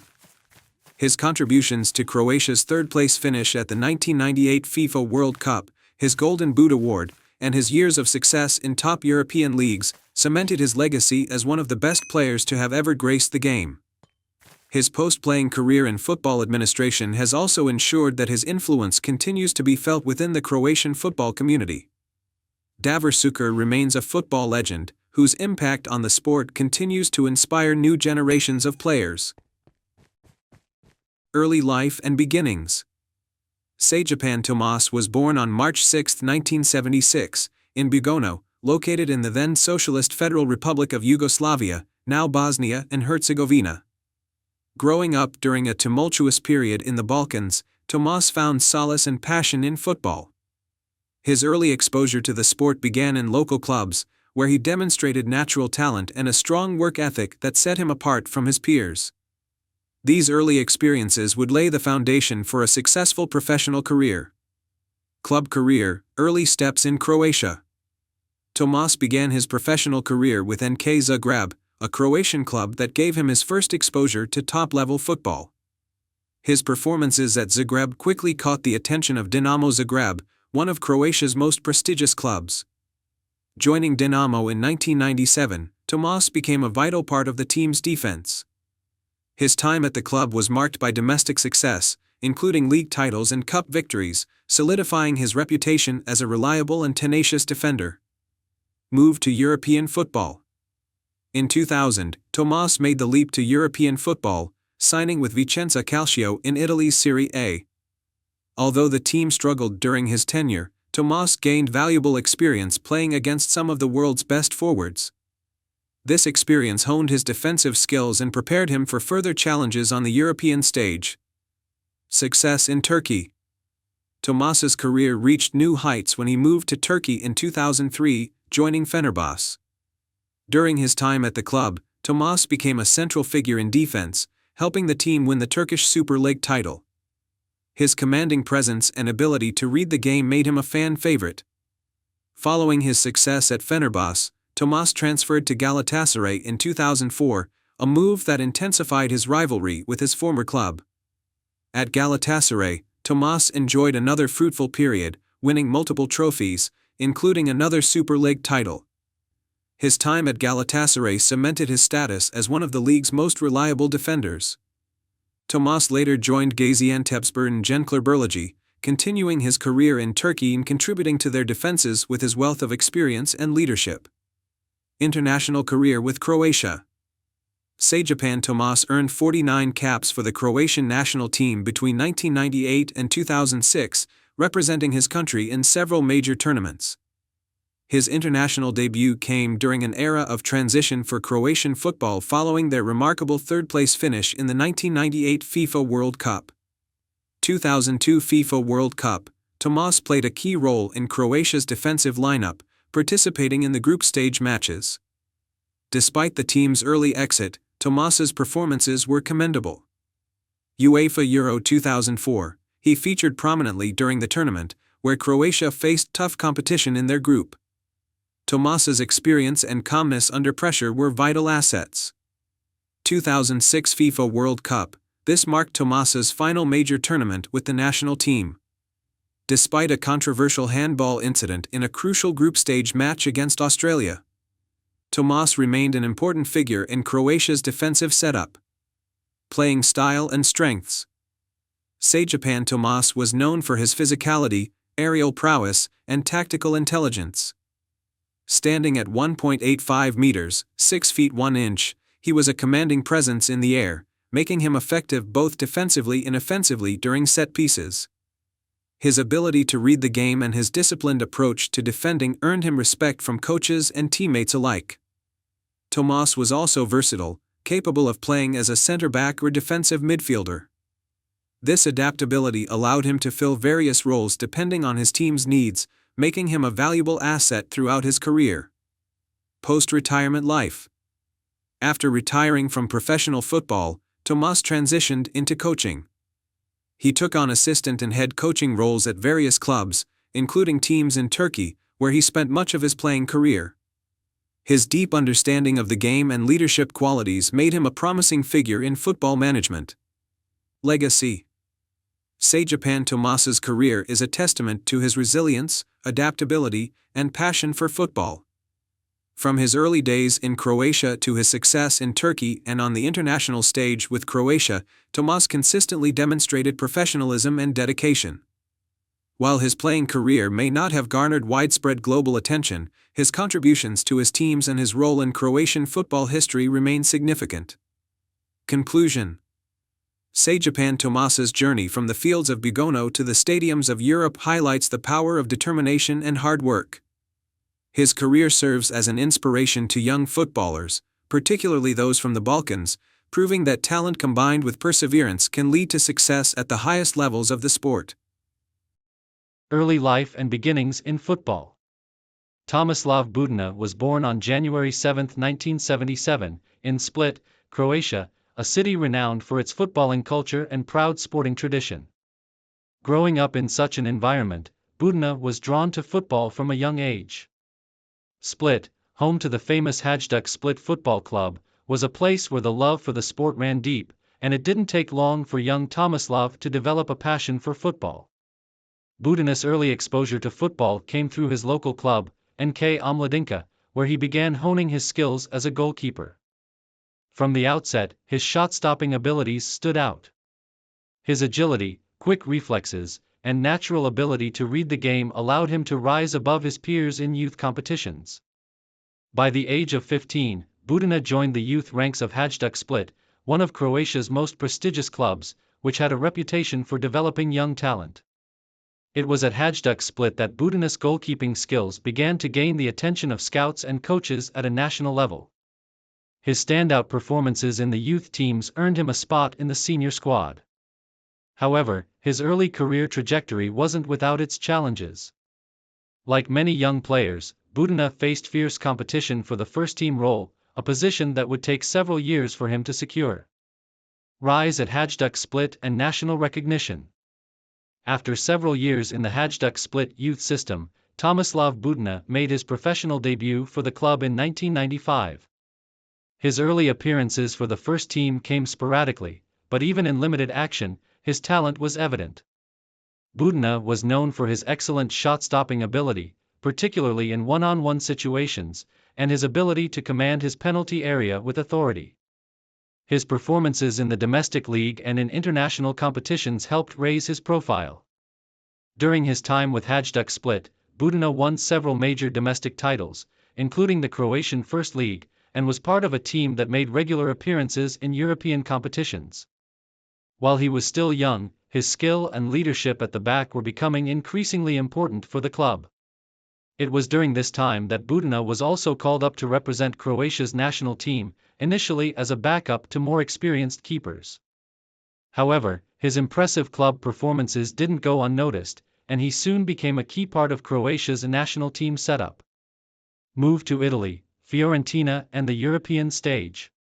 His contributions to Croatia's third-place finish at the 1998 FIFA World Cup, his Golden Boot award, and his years of success in top European leagues cemented his legacy as one of the best players to have ever graced the game. His post-playing career in football administration has also ensured that his influence continues to be felt within the Croatian football community. Davor Šuker remains a football legend, whose impact on the sport continues to inspire new generations of players. Early life and beginnings. Stjepan Tomas was born on March 6, 1976, in Bugono, located in the then Socialist Federal Republic of Yugoslavia, now Bosnia and Herzegovina. Growing up during a tumultuous period in the Balkans, Tomas found solace and passion in football. His early exposure to the sport began in local clubs, where he demonstrated natural talent and a strong work ethic that set him apart from his peers. These early experiences would lay the foundation for a successful professional career. Club career, early steps in Croatia. Tomas began his professional career with NK Zagreb, a Croatian club that gave him his first exposure to top-level football. His performances at Zagreb quickly caught the attention of Dinamo Zagreb, one of Croatia's most prestigious clubs. Joining Dinamo in 1997, Tomas became a vital part of the team's defense. His time at the club was marked by domestic success, including league titles and cup victories, solidifying his reputation as a reliable and tenacious defender. Move to European football. In 2000, Tomas made the leap to European football, signing with Vicenza Calcio in Italy's Serie A. Although the team struggled during his tenure, Tomas gained valuable experience playing against some of the world's best forwards. This experience honed his defensive skills and prepared him for further challenges on the European stage. Success in Turkey. Tomas's career reached new heights when he moved to Turkey in 2003, joining Fenerbahçe. During his time at the club, Tomas became a central figure in defense, helping the team win the Turkish Super League title. His commanding presence and ability to read the game made him a fan favorite. Following his success at Fenerbahçe, Tomas transferred to Galatasaray in 2004, a move that intensified his rivalry with his former club. At Galatasaray, Tomas enjoyed another fruitful period, winning multiple trophies, including another Super League title. His time at Galatasaray cemented his status as one of the league's most reliable defenders. Tomas later joined Gaziantepspor and Gençlerbirliği, continuing his career in Turkey and contributing to their defenses with his wealth of experience and leadership. International career with Croatia. Stjepan Tomas earned 49 caps for the Croatian national team between 1998 and 2006, representing his country in several major tournaments. His international debut came during an era of transition for Croatian football following their remarkable third-place finish in the 1998 FIFA World Cup. 2002 FIFA World Cup. Tomas played a key role in Croatia's defensive lineup, participating in the group stage matches. Despite the team's early exit, Tomas's performances were commendable. UEFA Euro 2004, he featured prominently during the tournament, where Croatia faced tough competition in their group. Tomas's experience and calmness under pressure were vital assets. 2006 FIFA World Cup, this marked Tomas's final major tournament with the national team. Despite a controversial handball incident in a crucial group stage match against Australia, Tomas remained an important figure in Croatia's defensive setup. Playing style and strengths. Sajepan Tomas was known for his physicality, aerial prowess, and tactical intelligence. Standing at 1.85 meters, 6 feet 1 inch, he was a commanding presence in the air, making him effective both defensively and offensively during set pieces. His ability to read the game and his disciplined approach to defending earned him respect from coaches and teammates alike. Tomas was also versatile, capable of playing as a center-back or defensive midfielder. This adaptability allowed him to fill various roles depending on his team's needs, making him a valuable asset throughout his career. Post-retirement life. After retiring from professional football, Tomas transitioned into coaching. He took on assistant and head coaching roles at various clubs, including teams in Turkey, where he spent much of his playing career. His deep understanding of the game and leadership qualities made him a promising figure in football management. Legacy. Sajepan Tomas's career is a testament to his resilience, adaptability, and passion for football. From his early days in Croatia to his success in Turkey and on the international stage with Croatia, Tomas consistently demonstrated professionalism and dedication. While his playing career may not have garnered widespread global attention, his contributions to his teams and his role in Croatian football history remain significant. Conclusion. Sajepan Tomas's journey from the fields of Bugojno to the stadiums of Europe highlights the power of determination and hard work. His career serves as an inspiration to young footballers, particularly those from the Balkans, proving that talent combined with perseverance can lead to success at the highest levels of the sport. Early life and beginnings in football. Tomislav Budina was born on January 7, 1977, in Split, Croatia, a city renowned for its footballing culture and proud sporting tradition. Growing up in such an environment, Budina was drawn to football from a young age. Split, home to the famous Hajduk Split Football Club, was a place where the love for the sport ran deep, and it didn't take long for young Tomislav to develop a passion for football. Budina's early exposure to football came through his local club, NK Omladinka, where he began honing his skills as a goalkeeper. From the outset, his shot-stopping abilities stood out. His agility, quick reflexes, and natural ability to read the game allowed him to rise above his peers in youth competitions. By the age of 15, Budina joined the youth ranks of Hajduk Split, one of Croatia's most prestigious clubs, which had a reputation for developing young talent. It was at Hajduk Split that Budina's goalkeeping skills began to gain the attention of scouts and coaches at a national level. His standout performances in the youth teams earned him a spot in the senior squad. However, his early career trajectory wasn't without its challenges. Like many young players, Budina faced fierce competition for the first-team role, a position that would take several years for him to secure. Rise at Hajduk Split and national recognition. After several years in the Hajduk Split youth system, Tomislav Budina made his professional debut for the club in 1995. His early appearances for the first team came sporadically, but even in limited action, his talent was evident. Budina was known for his excellent shot-stopping ability, particularly in one-on-one situations, and his ability to command his penalty area with authority. His performances in the domestic league and in international competitions helped raise his profile. During his time with Hajduk Split, Budina won several major domestic titles, including the Croatian First League, and was part of a team that made regular appearances in European competitions. While he was still young, his skill and leadership at the back were becoming increasingly important for the club. It was during this time that Budina was also called up to represent Croatia's national team, initially as a backup to more experienced keepers. However, his impressive club performances didn't go unnoticed, and he soon became a key part of Croatia's national team setup. Move to Italy, Fiorentina and the European stage.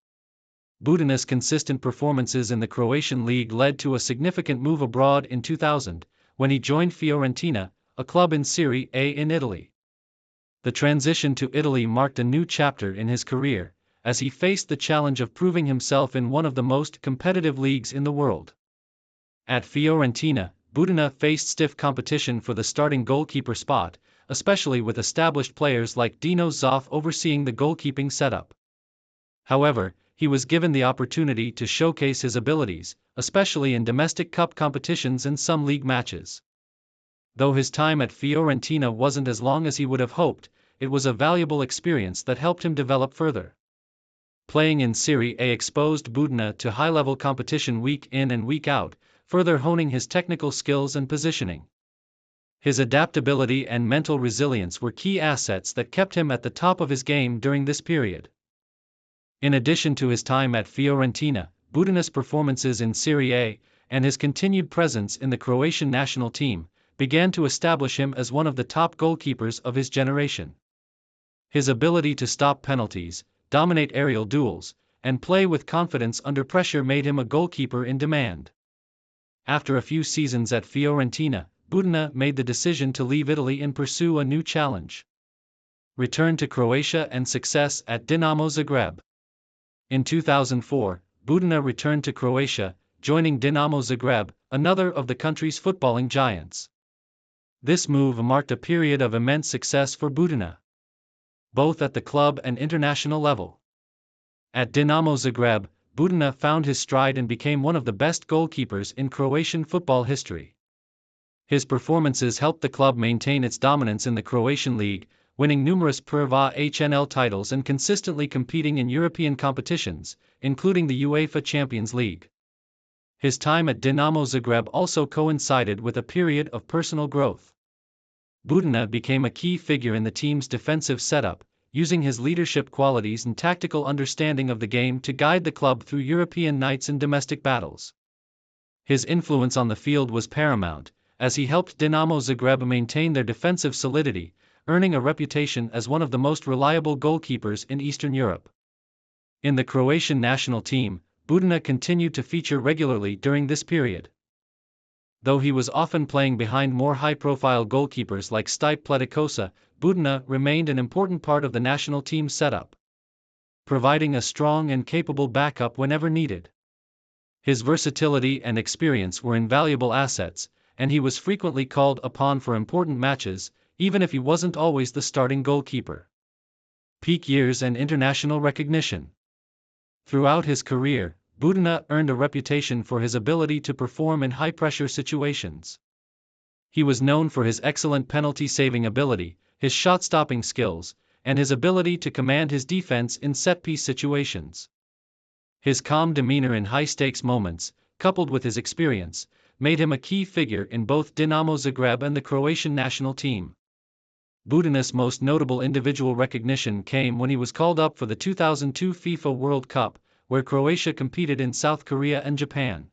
Budina's consistent performances in the Croatian league led to a significant move abroad in 2000, when he joined Fiorentina, a club in Serie A in Italy. The transition to Italy marked a new chapter in his career, as he faced the challenge of proving himself in one of the most competitive leagues in the world. At Fiorentina, Budina faced stiff competition for the starting goalkeeper spot, especially with established players like Dino Zoff overseeing the goalkeeping setup. However, he was given the opportunity to showcase his abilities, especially in domestic cup competitions and some league matches. Though his time at Fiorentina wasn't as long as he would have hoped, it was a valuable experience that helped him develop further. Playing in Serie A exposed Budina to high-level competition week in and week out, further honing his technical skills and positioning. His adaptability and mental resilience were key assets that kept him at the top of his game during this period. In addition to his time at Fiorentina, Budina's performances in Serie A, and his continued presence in the Croatian national team, began to establish him as one of the top goalkeepers of his generation. His ability to stop penalties, dominate aerial duels, and play with confidence under pressure made him a goalkeeper in demand. After a few seasons at Fiorentina, Budina made the decision to leave Italy and pursue a new challenge. Return to Croatia and success at Dinamo Zagreb. In 2004, Budina returned to Croatia, joining Dinamo Zagreb, another of the country's footballing giants. This move marked a period of immense success for Budina, both at the club and international level. At Dinamo Zagreb, Budina found his stride and became one of the best goalkeepers in Croatian football history. His performances helped the club maintain its dominance in the Croatian league, winning numerous Prva HNL titles and consistently competing in European competitions, including the UEFA Champions League. His time at Dinamo Zagreb also coincided with a period of personal growth. Budina became a key figure in the team's defensive setup, using his leadership qualities and tactical understanding of the game to guide the club through European nights and domestic battles. His influence on the field was paramount, as he helped Dinamo Zagreb maintain their defensive solidity, earning a reputation as one of the most reliable goalkeepers in Eastern Europe. In the Croatian national team, Budina continued to feature regularly during this period. Though he was often playing behind more high-profile goalkeepers like Stipe Pletikosa, Budina remained an important part of the national team setup, providing a strong and capable backup whenever needed. His versatility and experience were invaluable assets, and he was frequently called upon for important matches, even if he wasn't always the starting goalkeeper. Peak years and international recognition. Throughout his career, Budina earned a reputation for his ability to perform in high-pressure situations. He was known for his excellent penalty-saving ability, his shot-stopping skills, and his ability to command his defense in set-piece situations. His calm demeanor in high-stakes moments, coupled with his experience, made him a key figure in both Dinamo Zagreb and the Croatian national team. Budina's most notable individual recognition came when he was called up for the 2002 FIFA World Cup, where Croatia competed in South Korea and Japan.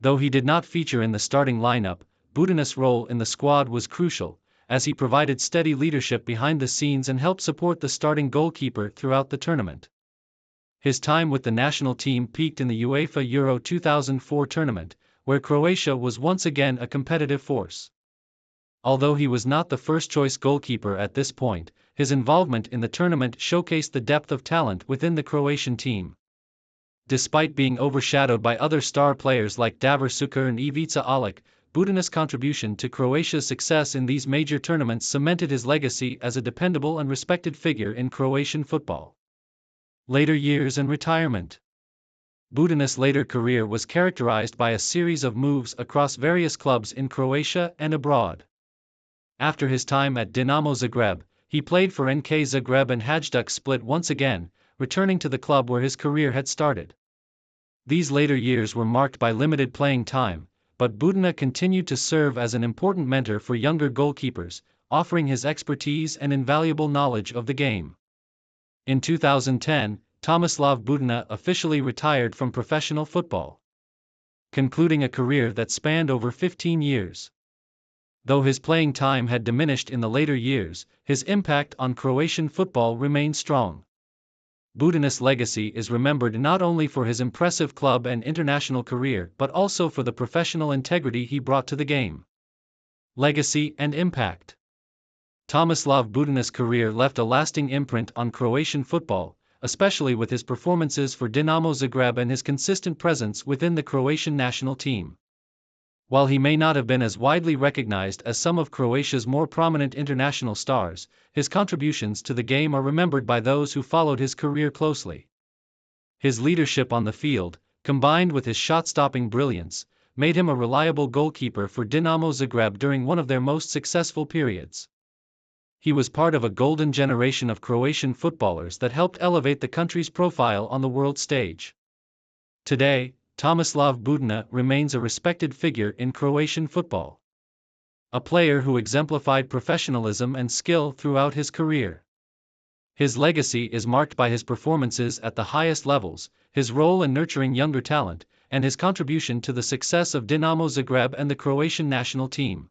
Though he did not feature in the starting lineup, Budina's role in the squad was crucial, as he provided steady leadership behind the scenes and helped support the starting goalkeeper throughout the tournament. His time with the national team peaked in the UEFA Euro 2004 tournament, where Croatia was once again a competitive force. Although he was not the first-choice goalkeeper at this point, his involvement in the tournament showcased the depth of talent within the Croatian team. Despite being overshadowed by other star players like Davor Suker and Ivica Olic, Budina's contribution to Croatia's success in these major tournaments cemented his legacy as a dependable and respected figure in Croatian football. Later years and retirement. Budina's later career was characterized by a series of moves across various clubs in Croatia and abroad. After his time at Dinamo Zagreb, he played for NK Zagreb and Hajduk Split once again, returning to the club where his career had started. These later years were marked by limited playing time, but Budina continued to serve as an important mentor for younger goalkeepers, offering his expertise and invaluable knowledge of the game. In 2010, Tomislav Budina officially retired from professional football, concluding a career that spanned over 15 years. Though his playing time had diminished in the later years, his impact on Croatian football remained strong. Buduć's legacy is remembered not only for his impressive club and international career but also for the professional integrity he brought to the game. Legacy and impact. Tomislav Buduć's career left a lasting imprint on Croatian football, especially with his performances for Dinamo Zagreb and his consistent presence within the Croatian national team. While he may not have been as widely recognized as some of Croatia's more prominent international stars, his contributions to the game are remembered by those who followed his career closely. His leadership on the field, combined with his shot-stopping brilliance, made him a reliable goalkeeper for Dinamo Zagreb during one of their most successful periods. He was part of a golden generation of Croatian footballers that helped elevate the country's profile on the world stage. Today, Tomislav Buduć remains a respected figure in Croatian football. A player who exemplified professionalism and skill throughout his career. His legacy is marked by his performances at the highest levels, his role in nurturing younger talent, and his contribution to the success of Dinamo Zagreb and the Croatian national team.